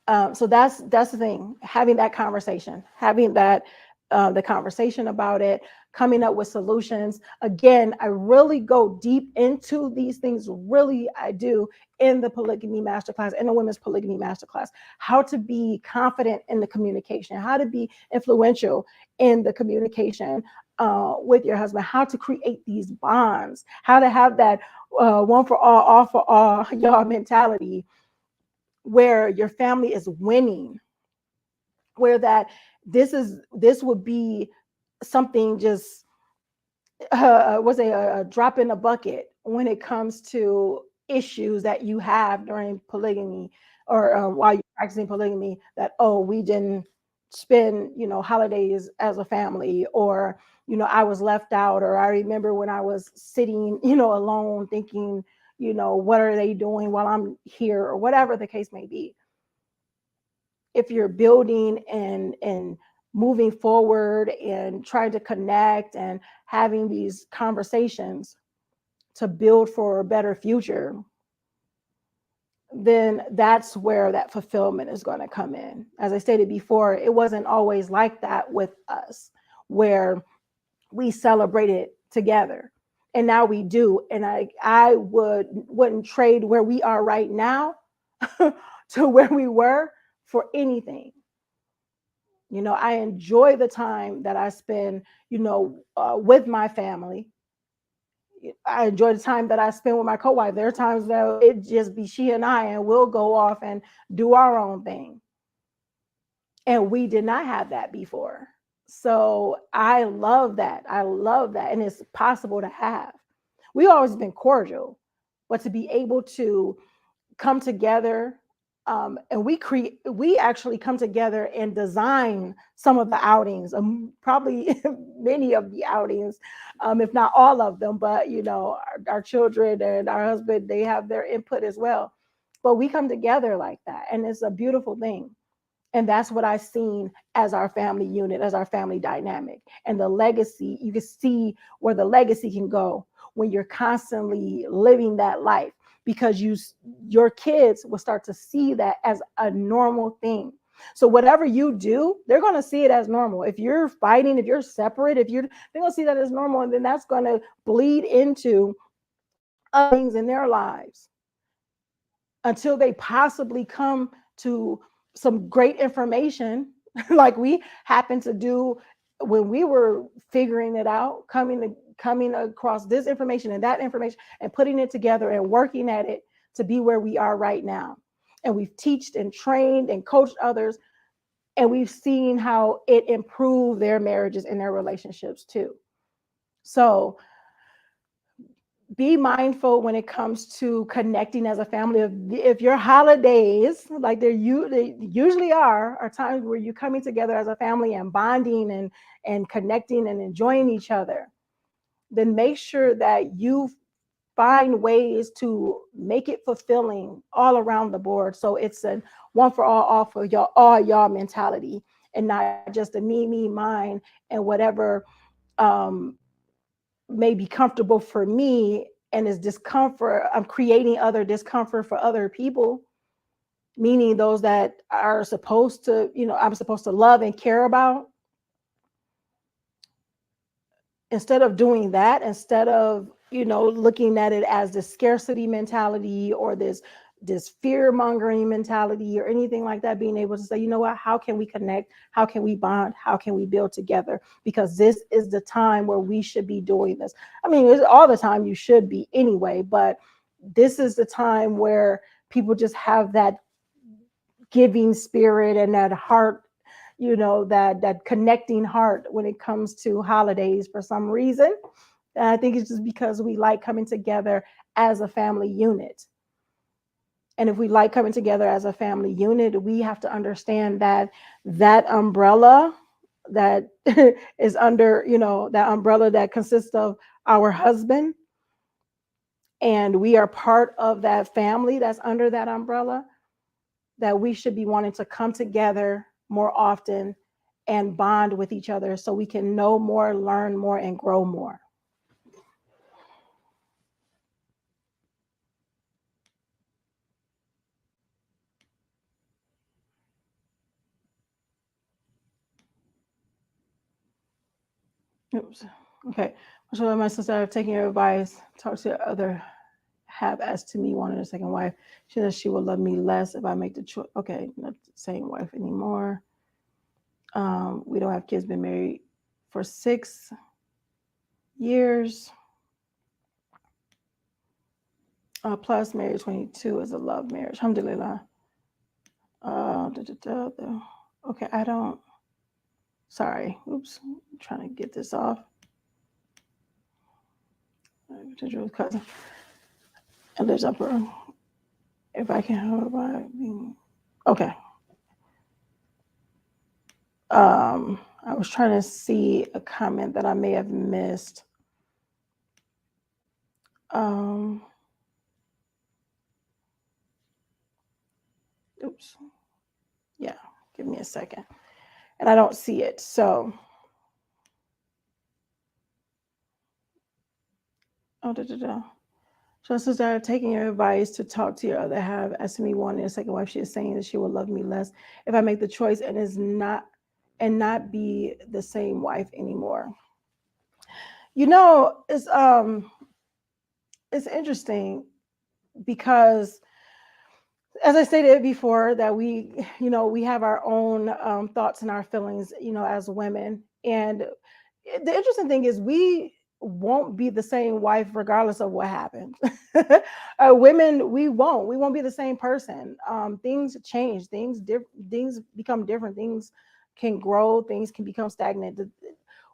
that's the thing, having that conversation, having that the conversation about it, coming up with solutions. Again, I really go deep into these things, really I do, in the polygamy masterclass, in the women's polygamy masterclass, how to be confident in the communication, how to be influential in the communication with your husband, how to create these bonds, how to have that one for all for all, y'all mentality, where your family is winning, where that this would be something just was a drop in a bucket when it comes to issues that you have during polygamy, or while you're practicing polygamy, that, oh, we didn't spend holidays as a family, or I was left out, or I remember when I was sitting alone thinking, what are they doing while I'm here, or whatever the case may be. If you're building and moving forward and trying to connect and having these conversations to build for a better future, then that's where that fulfillment is going to come in. As I stated before, it wasn't always like that with us, where we celebrated together, and now we do. And I wouldn't trade where we are right now to where we were for anything. I enjoy the time that I spend, with my family. I enjoy the time that I spend with my co-wife. There are times that it just be she and I, and we'll go off and do our own thing. And we did not have that before. So I love that. I love that. And it's possible to have. We've always been cordial, but to be able to come together, and we actually come together and design some of the outings, probably many of the outings, if not all of them, but our children and our husband, they have their input as well. But we come together like that, and it's a beautiful thing. And that's what I've seen as our family unit, as our family dynamic. And the legacy, you can see where the legacy can go when you're constantly living that life, because your kids will start to see that as a normal thing. So whatever you do, they're going to see it as normal. If you're fighting, if you're separate, they're going to see that as normal. And then that's going to bleed into other things in their lives until they possibly come to some great information like we happened to do when we were figuring it out, coming across this information and that information and putting it together and working at it to be where we are right now. And we've taught and trained and coached others And we've seen how it improved their marriages and their relationships too. So be mindful when it comes to connecting as a family. If your holidays, like they usually are times where you're coming together as a family and bonding and connecting and enjoying each other, then make sure that you find ways to make it fulfilling all around the board. So it's a one for all for y'all, all y'all mentality, and not just a me, mine, and whatever um, may be comfortable for me and is discomfort. I'm creating other discomfort for other people, meaning those that are supposed to, I'm supposed to love and care about. Instead of doing that, instead of looking at it as the scarcity mentality or this fear mongering mentality or anything like that, being able to say, you know what, how can we connect, how can we bond, how can we build together, because this is the time where we should be doing this. I mean, it's all the time you should be anyway, but this is the time where people just have that giving spirit and that heart, that connecting heart when it comes to holidays for some reason. And I think it's just because we like coming together as a family unit. And if we like coming together as a family unit, we have to understand that that umbrella that is under, that umbrella that consists of our husband, and we are part of that family that's under that umbrella, that we should be wanting to come together more often and bond with each other so we can know more, learn more, and grow more. Oops. Okay. So my sister, I've taken your advice, talk to the other have as to me wanting a second wife. She says she will love me less if I make the choice. Okay, not the same wife anymore. We don't have kids, been married for 6 years. Plus married 22 is a love marriage. Alhamdulillah. Okay, I don't. Sorry. Oops. I'm trying to get this off. Potential cousin. And lives up her. If I can help, okay. I was trying to see a comment that I may have missed. Oops. Yeah, give me a second. And I don't see it. So, So since I've taken your advice to talk to your other half, as to me wanting a second wife, she is saying that she will love me less if I make the choice and not be the same wife anymore. It's interesting because, as I stated before, that we have our own thoughts and our feelings, as women. And the interesting thing is we won't be the same wife regardless of what happens. Women, we won't be the same person. Things change, things become different, things can grow, things can become stagnant.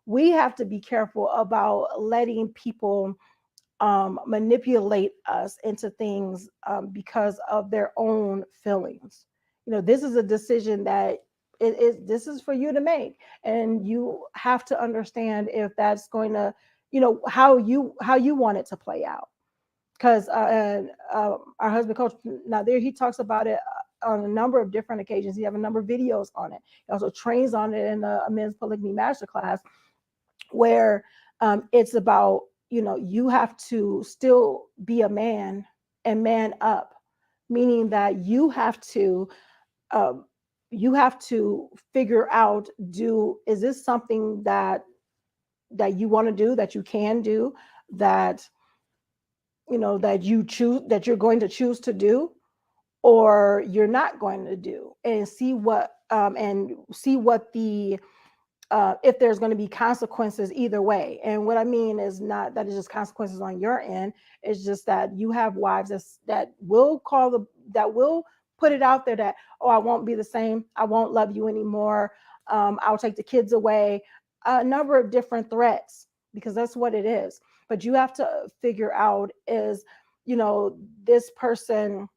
We have to be careful about letting people manipulate us into things because of their own feelings. This is a decision that this is for you to make, and you have to understand if that's going to, how you want it to play out. Because our husband, Coach Nazir, he talks about it on a number of different occasions. He have a number of videos on it. He also trains on it in a men's polygamy masterclass, where it's about, you have to still be a man and man up, meaning that you have to figure out, is this something that you want to do, that you can do, that that you're going to choose to do, or you're not going to do, and see what the if there's going to be consequences either way. And what I mean is not that it's just consequences on your end. It's just that you have wives that will put it out there that, oh, I won't be the same. I won't love you anymore. I'll take the kids away. A number of different threats, because that's what it is. But you have to figure out is, this person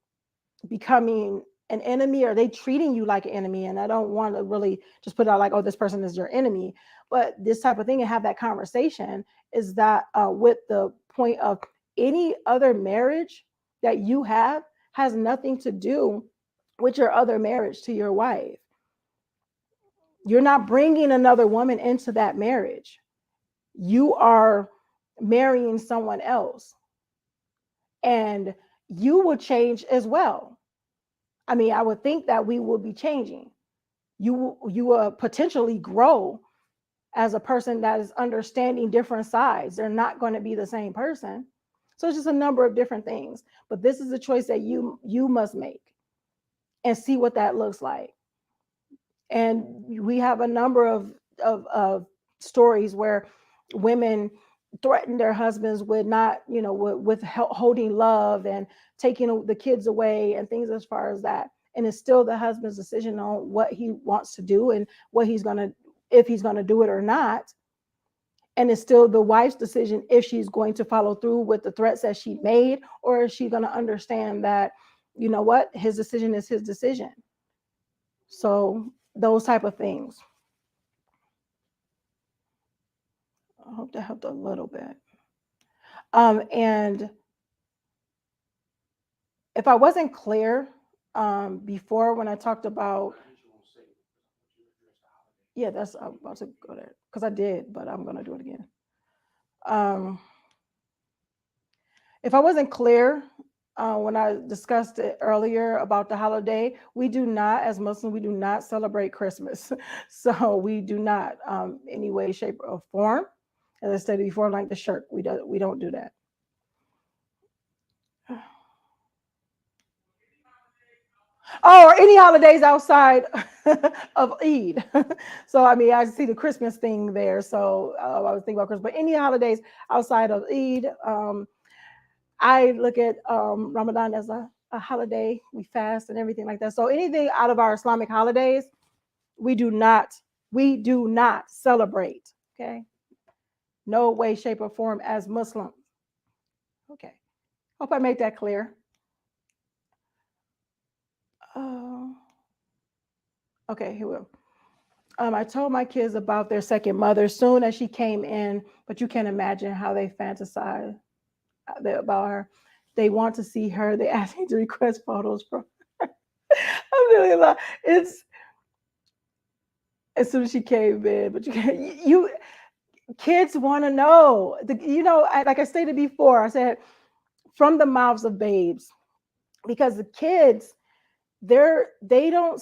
becoming an enemy, or are they treating you like an enemy? And I don't want to really just put out like, oh, this person is your enemy, but this type of thing, and have that conversation, is that with the point of any other marriage that you have has nothing to do with your other marriage to your wife. You're not bringing another woman into that marriage. You are marrying someone else, and you will change as well. I mean, I would think that we will be changing. You will potentially grow as a person that is understanding different sides. They're not going to be the same person. So it's just a number of different things. But this is a choice that you must make and see what that looks like. And we have a number of stories where women threaten their husbands with not, with holding love and taking the kids away and things as far as that. And it's still the husband's decision on what he wants to do and what he's going to, if he's going to do it or not. And it's still the wife's decision if she's going to follow through with the threats that she made, or is she going to understand that, you know what, his decision is his decision. So those type of things. I hope that helped a little bit. And if I wasn't clear before when I talked about, yeah, that's, I'm about to go there because I did, but I'm going to do it again. If I wasn't clear when I discussed it earlier about the holiday, we do not, as Muslims, we do not celebrate Christmas. So we do not, any way, shape, or form. As I stated before, like the shirk, we don't do that. Oh, or any holidays outside of Eid. So, I mean, I see the Christmas thing there. So I was thinking about Christmas, but any holidays outside of Eid, I look at Ramadan as a holiday. We fast and everything like that. So anything out of our Islamic holidays, we do not celebrate. Okay. No way, shape, or form as Muslims. Okay. Hope I made that clear. Okay, here we go. I told my kids about their second mother soon as she came in, but you can't imagine how they fantasize about her. They want to see her. They ask me to request photos from her. I'm really like, it's as soon as she came in, but you kids want to know. Like I stated before, I said from the mouths of babes, because the kids, they don't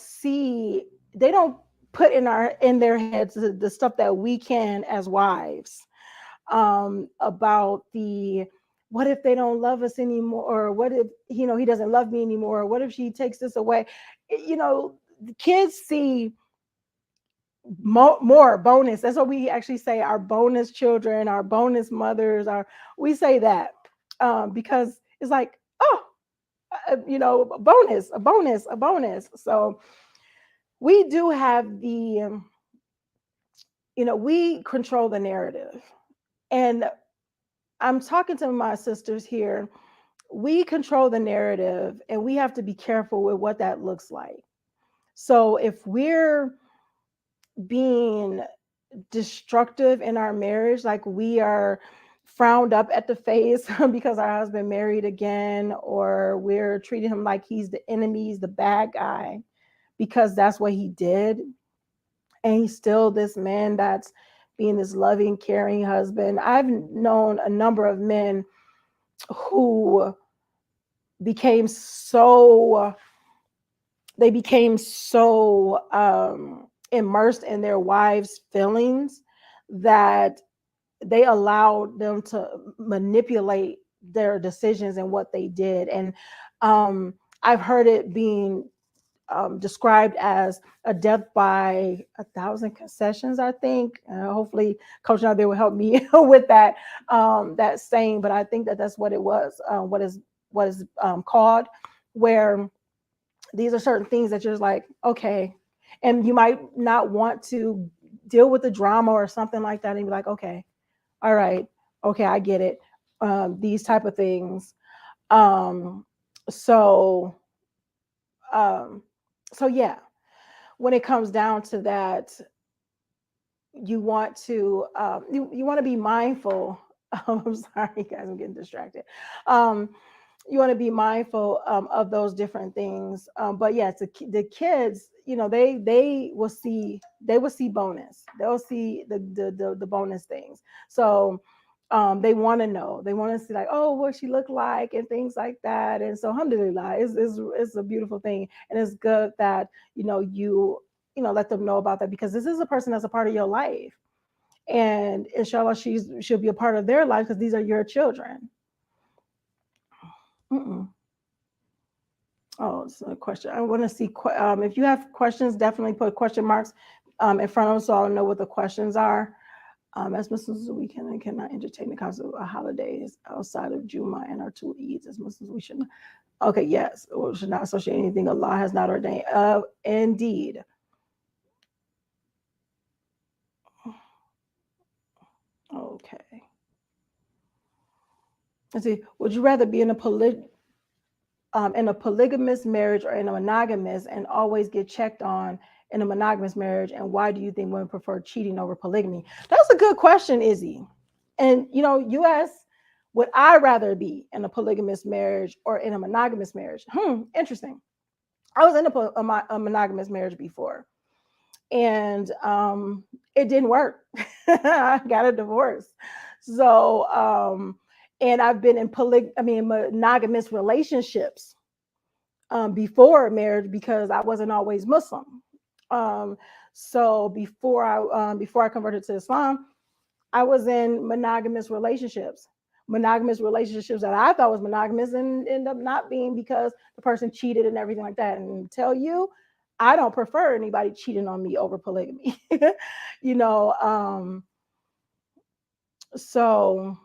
put in their heads the stuff that we can as wives, about what if they don't love us anymore, or what if he doesn't love me anymore, or what if she takes this away. The kids see more bonus. That's what we actually say, our bonus children, our bonus mothers, we say that because it's like, oh, a bonus. So we do have the we control the narrative. And I'm talking to my sisters here. We control the narrative, and we have to be careful with what that looks like. So if we're being destructive in our marriage, like we are frowned up at the face because our husband married again, or we're treating him like he's the enemy, he's the bad guy, because that's what he did, and he's still this man that's being this loving, caring husband. I've known a number of men who became so immersed in their wives' feelings that they allowed them to manipulate their decisions and what they did. And I've heard it being described as a death by 1,000 concessions, I think. Hopefully Coach Nyla will help me with that saying, but I think that's what it was, what is called, where these are certain things that you're just like, okay. And you might not want to deal with the drama or something like that and be like, okay, all right, okay, I get it. These type of things. Um, so, um, so yeah, when it comes down to that, you want to be mindful. I'm sorry, guys, I'm getting distracted. Um, you want to be mindful of those different things. But yes, the kids, they will see bonus. They'll see the bonus things. So they want to know. They want to see like, oh, what she look like and things like that. And so, alhamdulillah, it's a beautiful thing, and it's good that let them know about that, because this is a person that's a part of your life, and inshallah she'll be a part of their life because these are your children. Mm-mm. Oh, it's a question. I want to see if you have questions, definitely put question marks in front of them so I'll know what the questions are. As Muslims, we can and cannot entertain the concept of holidays outside of Juma and our two Eids. As Muslims, we should not. Okay, yes, we should not associate anything Allah has not ordained. Indeed. Okay. Let's see. Would you rather be in a polygamous marriage or in a monogamous, and always get checked on in a monogamous marriage? And why do you think women prefer cheating over polygamy? That's a good question, Izzy. And you asked, would I rather be in a polygamous marriage or in a monogamous marriage? Interesting. I was in a monogamous marriage before, and it didn't work. I got a divorce. So, and I've been in monogamous relationships before marriage because I wasn't always Muslim. Um, so before I converted to Islam, I was in monogamous relationships that I thought was monogamous and end up not being, because the person cheated and everything like that. And tell you, I don't prefer anybody cheating on me over polygamy. you know, um, so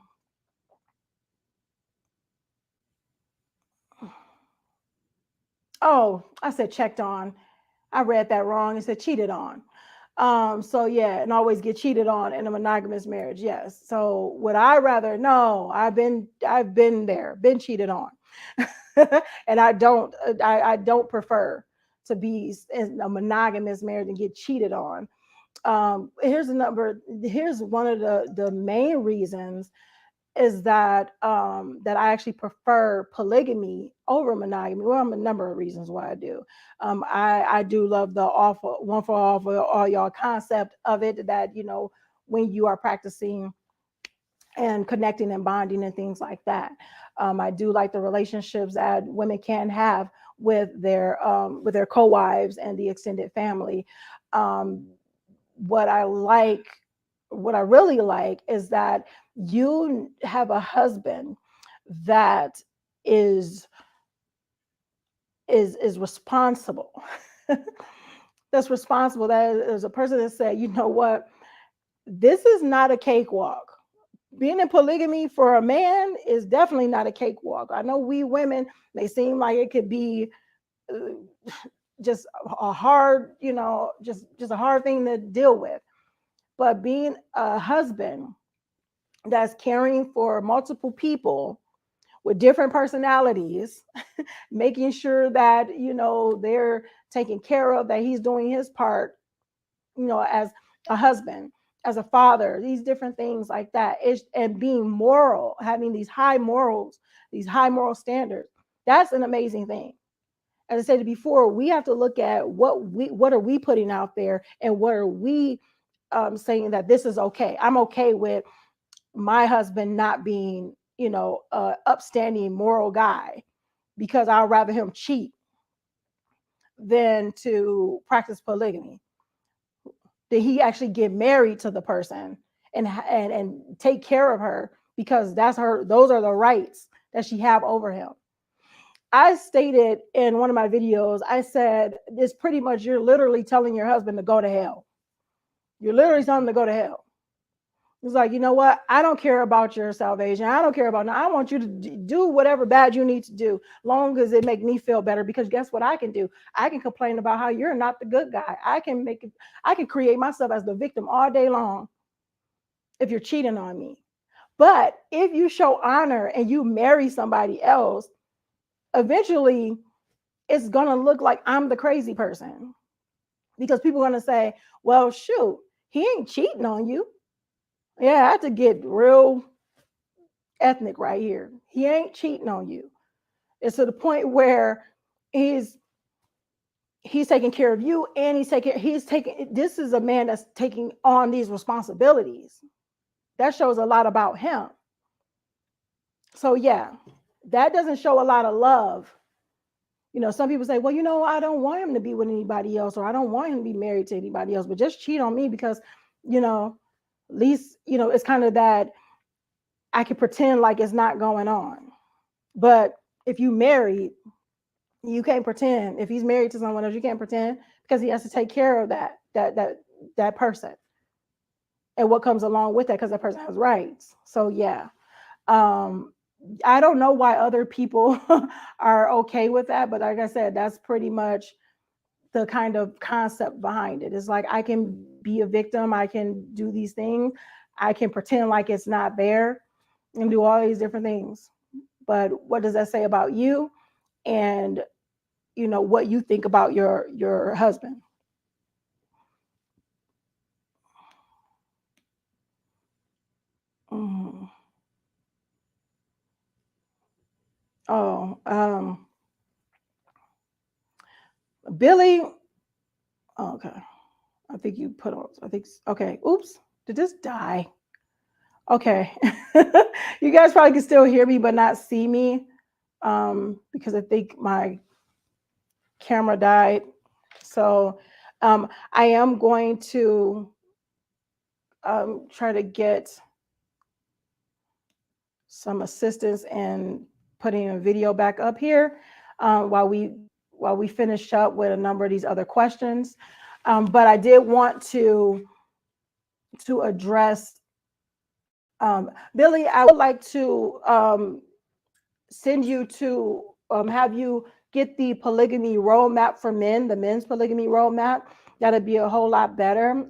oh, I said checked on. I read that wrong. It said cheated on. So yeah, and always get cheated on in a monogamous marriage. Yes. So would I rather? No, I've been there, been cheated on, and I don't prefer to be in a monogamous marriage and get cheated on. Here's one of the main reasons is that I actually prefer polygamy over monogamy. Well, a number of reasons why I do. I do love the awful one for all y'all concept of it, that when you are practicing and connecting and bonding and things like that. I do like the relationships that women can have with their co-wives and the extended family. Um, what I like, what I really like, is that you have a husband that is is responsible. That's responsible. That is a person that said, you know what, this is not a cakewalk. Being in polygamy for a man is definitely not a cakewalk. I know we women may seem like it could be just a hard, just a hard thing to deal with. But being a husband that's caring for multiple people with different personalities, making sure that they're taken care of, that he's doing his part, as a husband, as a father, these different things like that, and being moral, having these high morals, these high moral standards. That's an amazing thing. As I said before, we have to look at what are we putting out there, and what are we saying that this is okay. I'm okay with my husband not being, a upstanding moral guy, because I'd rather him cheat than to practice polygamy. That he actually get married to the person and take care of her, because those are the rights that she have over him. I stated in one of my videos, I said, it's pretty much, you're literally telling your husband to go to hell. You're literally telling him to go to hell. It's like, you know what? I don't care about your salvation. I don't care about, I want you to do whatever bad you need to do, long as it make me feel better. Because guess what I can do? I can complain about how you're not the good guy. I can create myself as the victim all day long if you're cheating on me. But if you show honor and you marry somebody else, eventually it's going to look like I'm the crazy person, because people are going to say, well, shoot, he ain't cheating on you. Yeah, I have to get real ethnic right here. He ain't cheating on you. It's to the point where he's taking care of you, and this is a man that's taking on these responsibilities. That shows a lot about him. So yeah, that doesn't show a lot of love. You know, some people say, well, you know, I don't want him to be with anybody else, or I don't want him to be married to anybody else, but just cheat on me because, you know, at least, you know, it's kind of that I can pretend like it's not going on. But if you married, you can't pretend. If he's married to someone else, you can't pretend, because he has to take care of that person and what comes along with that, because that person has rights. So yeah, I don't know why other people are okay with that, but like I said, that's pretty much the kind of concept behind it. It's like, I can be a victim, I can do these things, I can pretend like it's not there and do all these different things. But what does that say about you, and you know what you think about your husband? Mm. Oh, Billy. Oh, okay, I think you put on. I think okay. Oops, did this die? Okay, you guys probably can still hear me but not see me, because I think my camera died. So I am going to try to get some assistance in putting a video back up here, while we finish up with a number of these other questions. But I did want to address, Billy, I would like to send you to have you get the polygamy roadmap for men, the men's polygamy roadmap. That'd be a whole lot better,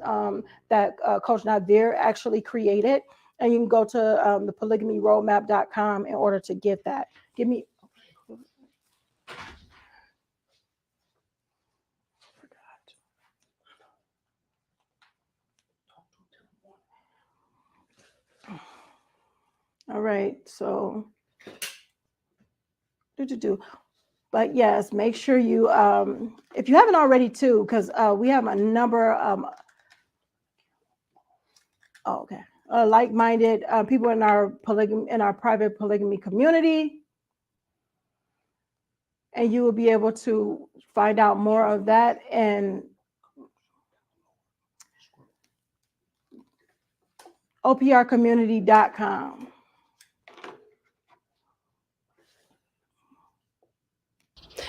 that Coach Nazir actually created. And you can go to the polygamyroadmap.com in order to get that. Give me. All right, so but yes, make sure you, if you haven't already too, because we have a number, okay, like-minded people in our private polygamy community, and you will be able to find out more of that and oprcommunity.com.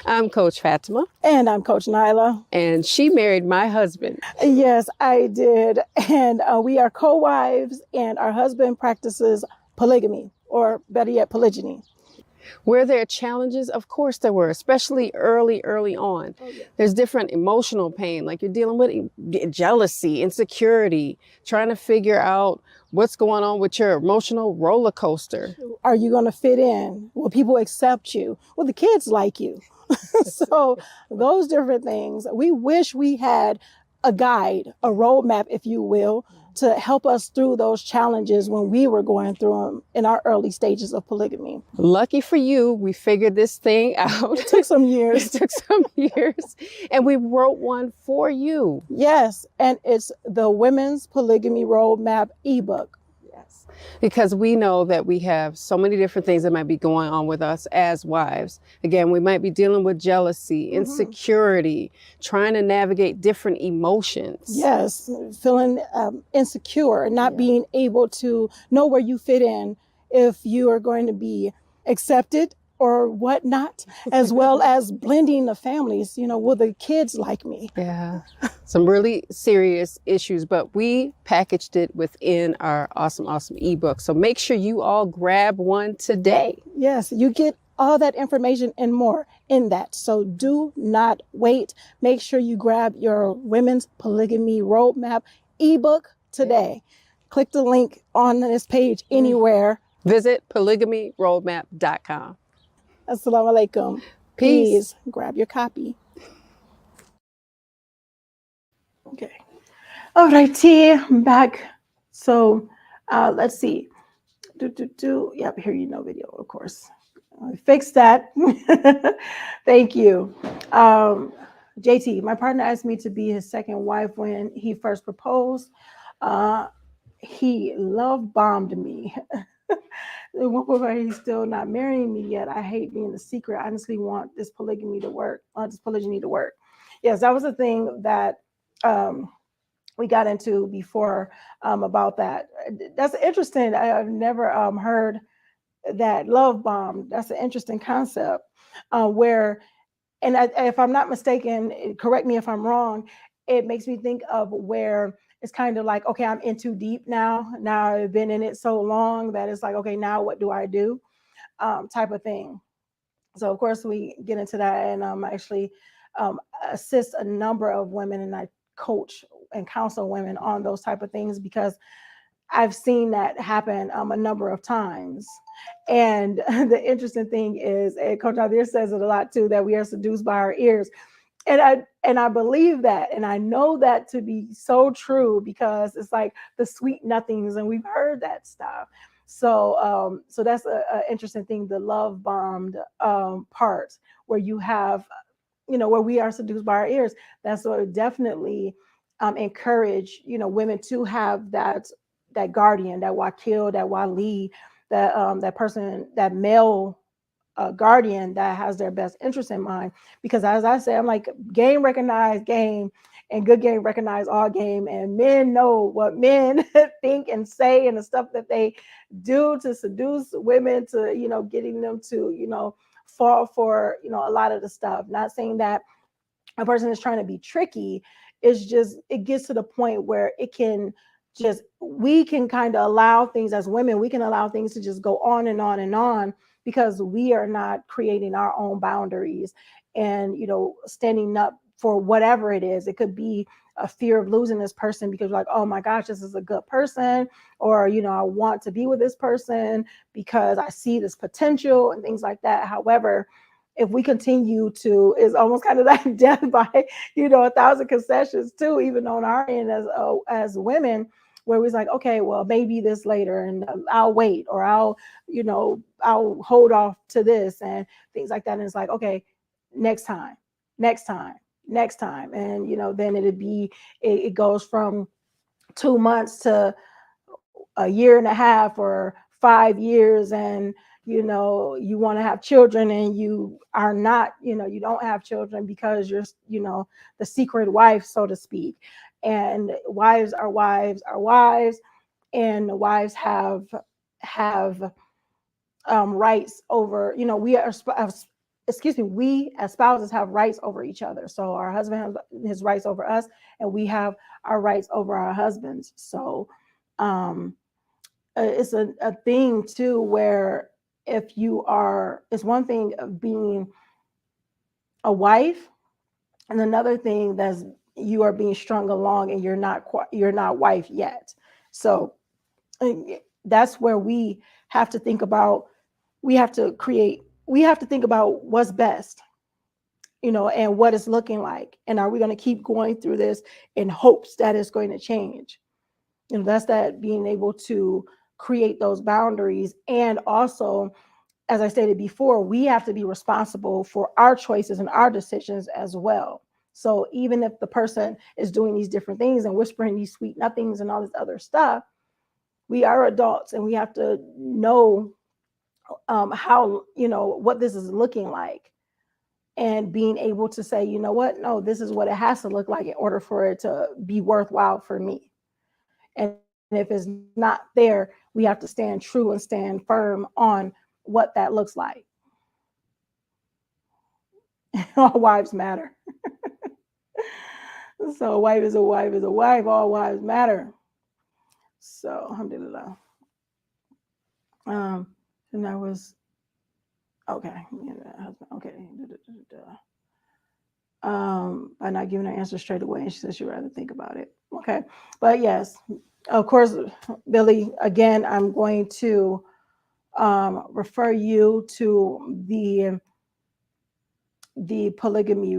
I'm Coach Fatimah. And I'm Coach Nyla. And she married my husband. Yes, I did. And we are co-wives, and our husband practices polygamy, or better yet, polygyny. Were there challenges? Of course there were, especially early on. Oh, yeah. There's different emotional pain, like you're dealing with jealousy, insecurity, trying to figure out what's going on with your emotional roller coaster. Are you going to fit in? Will people accept you? Will the kids like you? So those different things. We wish we had a guide, a roadmap, if you will, to help us through those challenges when we were going through them in our early stages of polygamy. Lucky for you, we figured this thing out. It took some years. It took some years. And we wrote one for you. Yes. And it's the Women's Polygamy Roadmap ebook. Yes. Because we know that we have so many different things that might be going on with us as wives. Again, we might be dealing with jealousy, insecurity, trying to navigate different emotions. Yes, feeling insecure and not being able to know where you fit in, if you are going to be accepted or whatnot, as well as blending the families. Will the kids like me? Yeah, some really serious issues, but we packaged it within our awesome ebook. So make sure you all grab one today. Yes, you get all that information and more in that. So do not wait. Make sure you grab your Women's Polygamy Roadmap ebook today. Click the link on this page anywhere. Visit polygamyroadmap.com. Assalamu alaikum. Peace. Please grab your copy. Okay. All right, T, I'm back. So let's see. Yep, here video, of course. I fixed that. Thank you. JT, my partner asked me to be his second wife when he first proposed. He love bombed me. He's still not marrying me yet. I hate being the secret. I honestly want this polygamy to work. This polygyny to work. Yes, that was the thing that we got into before about that. That's interesting. I've never heard that love bomb. That's an interesting concept where, and if I'm not mistaken, correct me if I'm wrong, it makes me think of where it's kind of like, okay, I'm in too deep now. Now I've been in it so long that it's like, okay, now what do I do? Type of thing. So of course we get into that, and actually assist a number of women, and I coach and counsel women on those type of things because I've seen that happen a number of times. And the interesting thing is, and Coach Nazir says it a lot too, that we are seduced by our ears. And I believe that, and I know that to be so true because it's like the sweet nothings, and we've heard that stuff. So so that's an interesting thing, the love bombed part where you have, where we are seduced by our ears. That's what definitely encourage, women to have that guardian, that wakil, that wali, that person, that male guardian that has their best interest in mind. Because as I say, I'm like, game recognize game, and good game recognize all game, and men know what men think and say, and the stuff that they do to seduce women, to getting them to fall for a lot of the stuff. Not saying that a person is trying to be tricky. It's just, it gets to the point where we can kind of allow things as women, we can allow things to just go on and on and on because we are not creating our own boundaries and standing up for whatever it is. It could be a fear of losing this person because like, oh my gosh, this is a good person, or I want to be with this person because I see this potential and things like that. However, if we continue to, it's almost kind of like death by 1,000 concessions too, even on our end as women, where we're like, okay, well, maybe this later, and I'll wait, or I'll hold off to this and things like that. And it's like, okay, next time. And, then it goes from 2 months to a year and a half or 5 years, and you want to have children and you are not, you don't have children because you're the secret wife, so to speak. And wives are wives are wives, and wives have rights over, we are we as spouses have rights over each other. So our husband has his rights over us, and we have our rights over our husbands. So it's a thing too where it's one thing of being a wife, and another thing that's you are being strung along and you're not wife yet. So that's where we have to think about, we have to think about what's best, and what it's looking like, and are we going to keep going through this in hopes that it's going to change? That's that being able to create those boundaries. And also, as I stated before, we have to be responsible for our choices and our decisions as well. So even if the person is doing these different things and whispering these sweet nothings and all this other stuff, we are adults and we have to know how, what this is looking like, and being able to say, you know what, no, this is what it has to look like in order for it to be worthwhile for me. And if it's not there, we have to stand true and stand firm on what that looks like. All wives matter. So a wife is a wife is a wife. All wives matter. So alhamdulillah. And that was okay. Husband. Okay. By not giving her answer straight away, and she said she'd rather think about it. Okay, but yes, of course, Billy. Again, I'm going to refer you to the polygamy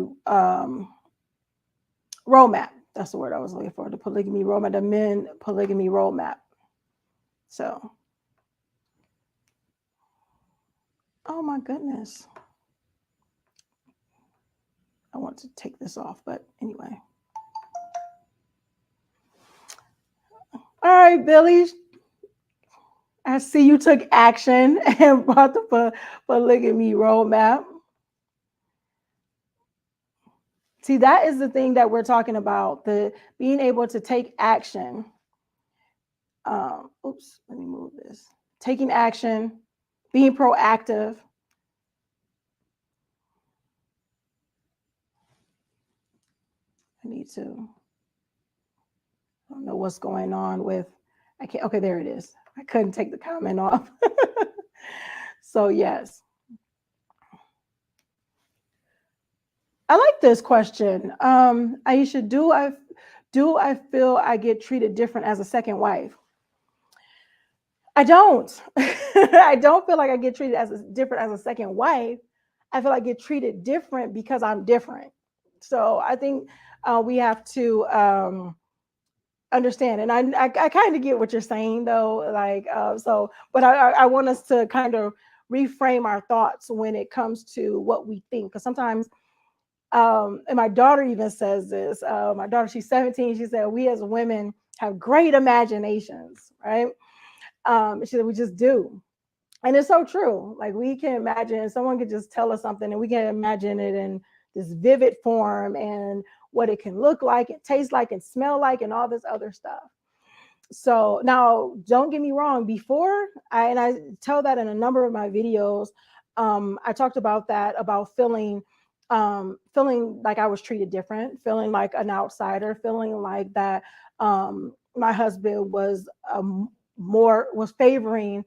roadmap. That's the word I was looking for. The polygamy roadmap, the men polygamy roadmap. So, oh my goodness. I want to take this off, but anyway. All right, Billy. I see you took action and brought the polygamy roadmap. See, that is the thing that we're talking about, the being able to take action. Oops, let me move this. Taking action, being proactive. I need to, I don't know what's going on with, I can't, okay, there it is. I couldn't take the comment off. So yes. I like this question. Aisha, do I feel I get treated different as a second wife? I don't. I don't feel like I get treated different as a second wife. I feel like I get treated different because I'm different. So I think we have to understand. And I kind of get what you're saying, though. Like, but I want us to kind of reframe our thoughts when it comes to what we think. Because sometimes, and my daughter even says this. My daughter, she's 17. She said, we as women have great imaginations, right? She said, we just do. And it's so true. Like we can imagine, someone could just tell us something and we can imagine it in this vivid form and what it can look like, and taste like, and smell like, and all this other stuff. So now, don't get me wrong. Before, I tell that in a number of my videos, I talked about that, about feeling like I was treated different, feeling like an outsider, feeling like that my husband was favoring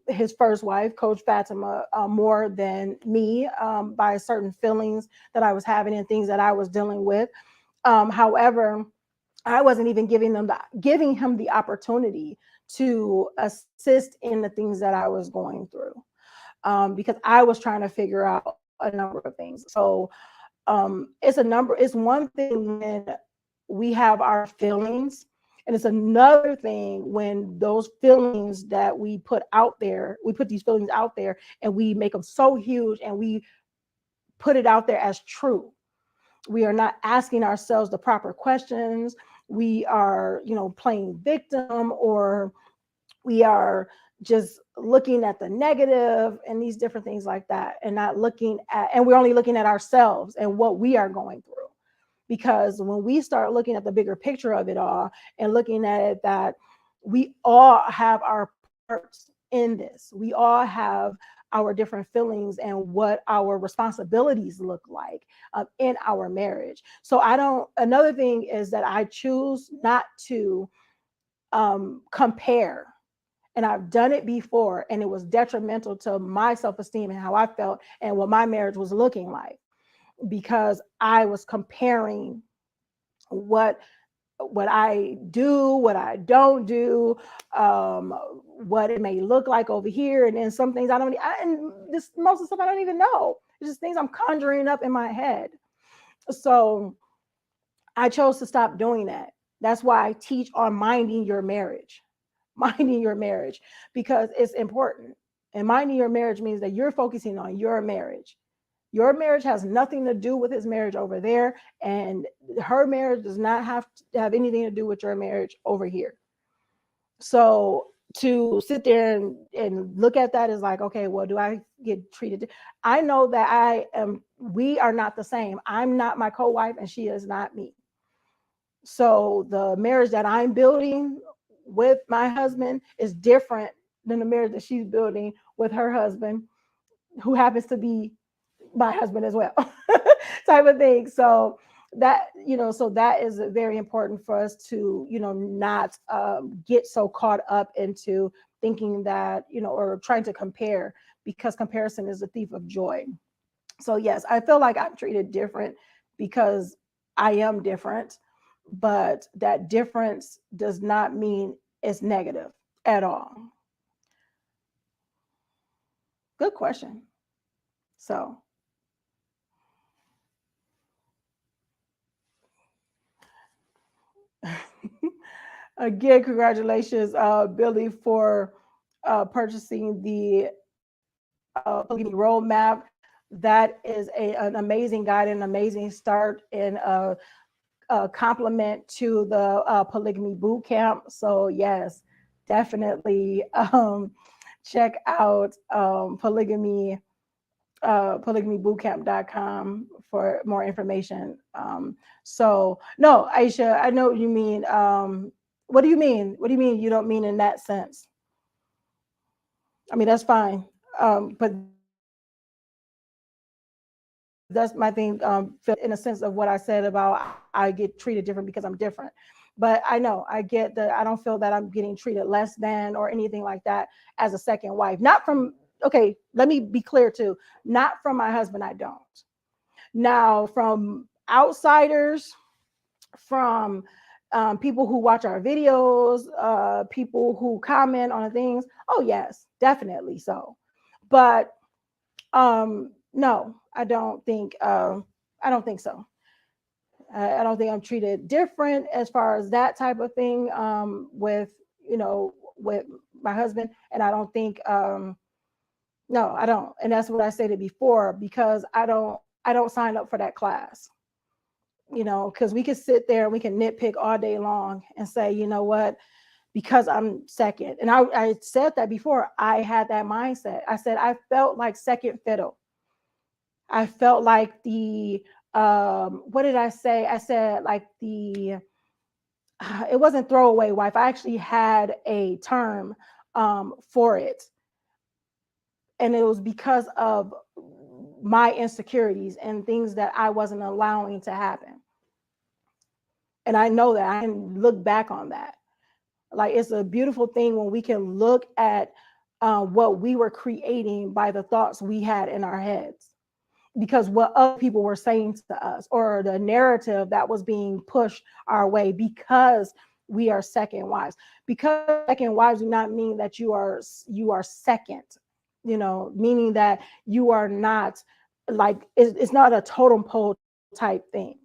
his first wife, Coach Fatimah, more than me, by certain feelings that I was having and things that I was dealing with. However, I wasn't even giving him the opportunity to assist in the things that I was going through, because I was trying to figure out a number of things. So it's one thing when we have our feelings, and it's another thing when those feelings that we put these feelings out there and we make them so huge and we put it out there as true. We are not asking ourselves the proper questions. We are, playing victim, or we are just looking at the negative and these different things like that, and we're only looking at ourselves and what we are going through. Because when we start looking at the bigger picture of it all and looking at it, that we all have our parts in this, we all have our different feelings and what our responsibilities look like in our marriage. So another thing is that I choose not to compare. And I've done it before, and it was detrimental to my self-esteem and how I felt and what my marriage was looking like, because I was comparing what I do, what I don't do, what it may look like over here, and then some things most of the stuff I don't even know. It's just things I'm conjuring up in my head. So I chose to stop doing that. That's why I teach on minding your marriage, because it's important. And minding your marriage means that you're focusing on your marriage. Your marriage has nothing to do with his marriage over there, and her marriage does not have to have anything to do with your marriage over here. So to sit there and look at that is like, okay, well, do I get treated? I know that we are not the same. I'm not my co-wife, and she is not me. So the marriage that I'm building with my husband is different than the marriage that she's building with her husband, who happens to be my husband as well, type of thing. So that, so that is very important for us to, not get so caught up into thinking that, or trying to compare, because comparison is a thief of joy. So yes, I feel like I'm treated different because I am different, but that difference does not mean it's negative at all. Good question. So again, congratulations, Billy, for purchasing the polygamy roadmap. That is an amazing guide, an amazing start, and a compliment to the polygamy boot camp. So yes, definitely check out polygamybootcamp.com for more information. So no, Aisha, I know what you mean. What do you mean? What do you mean you don't mean in that sense? I mean, that's fine. But that's my thing, in a sense of what I said about I get treated different because I'm different. But I know, I get that. I don't feel that I'm getting treated less than or anything like that as a second wife. Not from, okay, let me be clear too, not from my husband, I don't. Now, from outsiders, from people who watch our videos, people who comment on things, oh yes, definitely so. But no, I don't think so. I don't think I'm treated different as far as that type of thing, with, with my husband. And I don't think, no, I don't. And that's what I stated before, because I don't sign up for that class, because we can sit there and we can nitpick all day long and say, you know what, because I'm second. And I said that before. I had that mindset. I said, I felt like second fiddle. I felt like the, what did I say? I said like the, it wasn't throwaway wife. I actually had a term for it. And it was because of my insecurities and things that I wasn't allowing to happen. And I know that I can look back on that. Like, it's a beautiful thing when we can look at what we were creating by the thoughts we had in our heads, because what other people were saying to us, or the narrative that was being pushed our way, because we are second wives. Because second wives do not mean that you are second, meaning that you are not, like, it's not a totem pole type thing.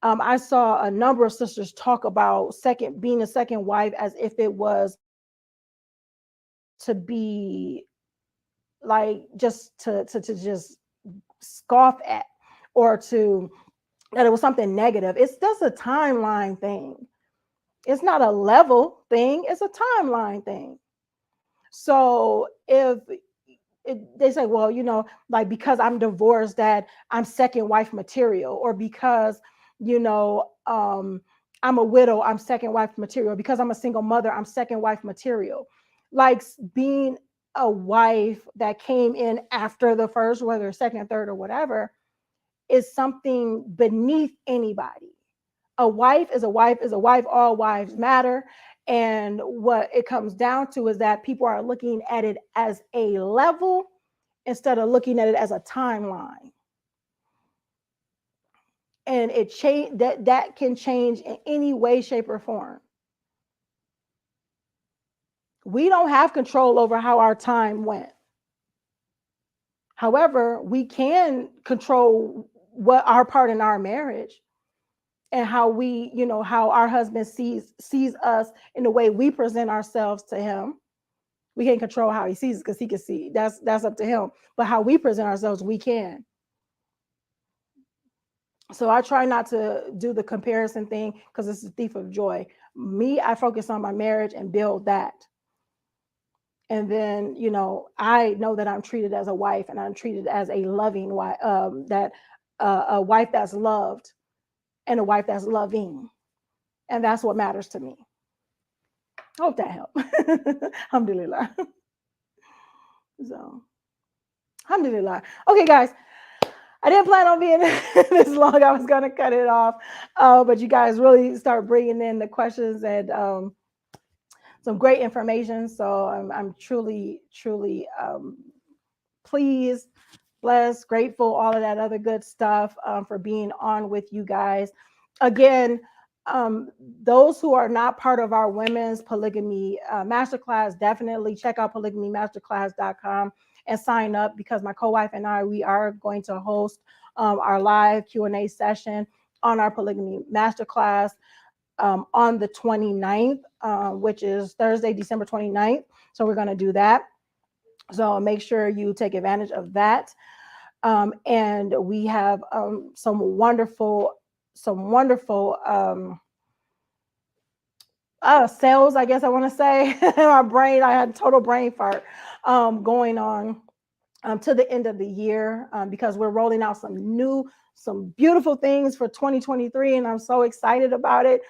I saw a number of sisters talk about being a second wife as if it was to be like just to just scoff at, or that it was something negative. It's just a timeline thing. It's not a level thing. It's a timeline thing. So if they say, well, like, because I'm divorced, that I'm second wife material, or because, I'm a widow, I'm second wife material, because I'm a single mother, I'm second wife material. Like, being a wife that came in after the first, whether second, third, or whatever, is something beneath anybody. A wife is a wife is a wife. All wives matter. And what it comes down to is that people are looking at it as a level instead of looking at it as a timeline. And that can change in any way, shape, or form. We don't have control over how our time went. However, we can control what our part in our marriage, and how we, how our husband sees us in the way we present ourselves to him. We can't control how he sees us, because he can see. That's up to him. But how we present ourselves, we can. So I try not to do the comparison thing, because it's a thief of joy. Me, I focus on my marriage and build that. And then, I know that I'm treated as a wife, and I'm treated as a loving wife, a wife that's loved, and a wife that's loving. And that's what matters to me. I hope that helped. Alhamdulillah. So, alhamdulillah. Okay, guys. I didn't plan on being this long. I was going to cut it off. But you guys really start bringing in the questions and some great information. So I'm truly, truly pleased, blessed, grateful, all of that other good stuff for being on with you guys. Again, those who are not part of our women's polygamy masterclass, definitely check out polygamymasterclass.com and sign up, because my co-wife and I, we are going to host our live Q&A session on our polygamy masterclass on the 29th, which is Thursday, December 29th. So we're going to do that. So make sure you take advantage of that. And we have some wonderful sales, I guess I want to say. My brain, I had total brain fart going on to the end of the year, because we're rolling out some beautiful things for 2023, and I'm so excited about it.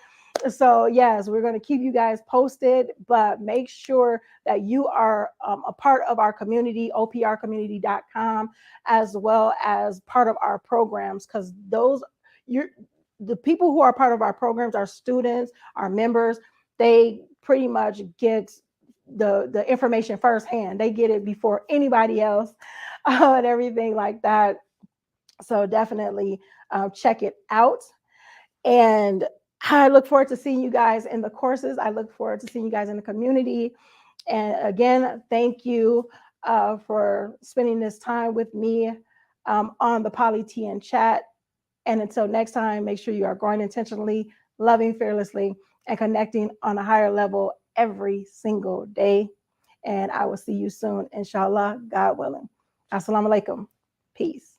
So yes, we're going to keep you guys posted, but make sure that you are a part of our community, oprcommunity.com, as well as part of our programs, because the people who are part of our programs, our students, our members, they pretty much get the information firsthand. They get it before anybody else and everything like that. So definitely check it out. And I look forward to seeing you guys in the courses. I look forward to seeing you guys in the community. And again, thank you for spending this time with me on the Poly TN chat. And until next time, make sure you are growing intentionally, loving fearlessly, and connecting on a higher level every single day. And I will see you soon, inshallah, God willing. Assalamu alaikum. Peace.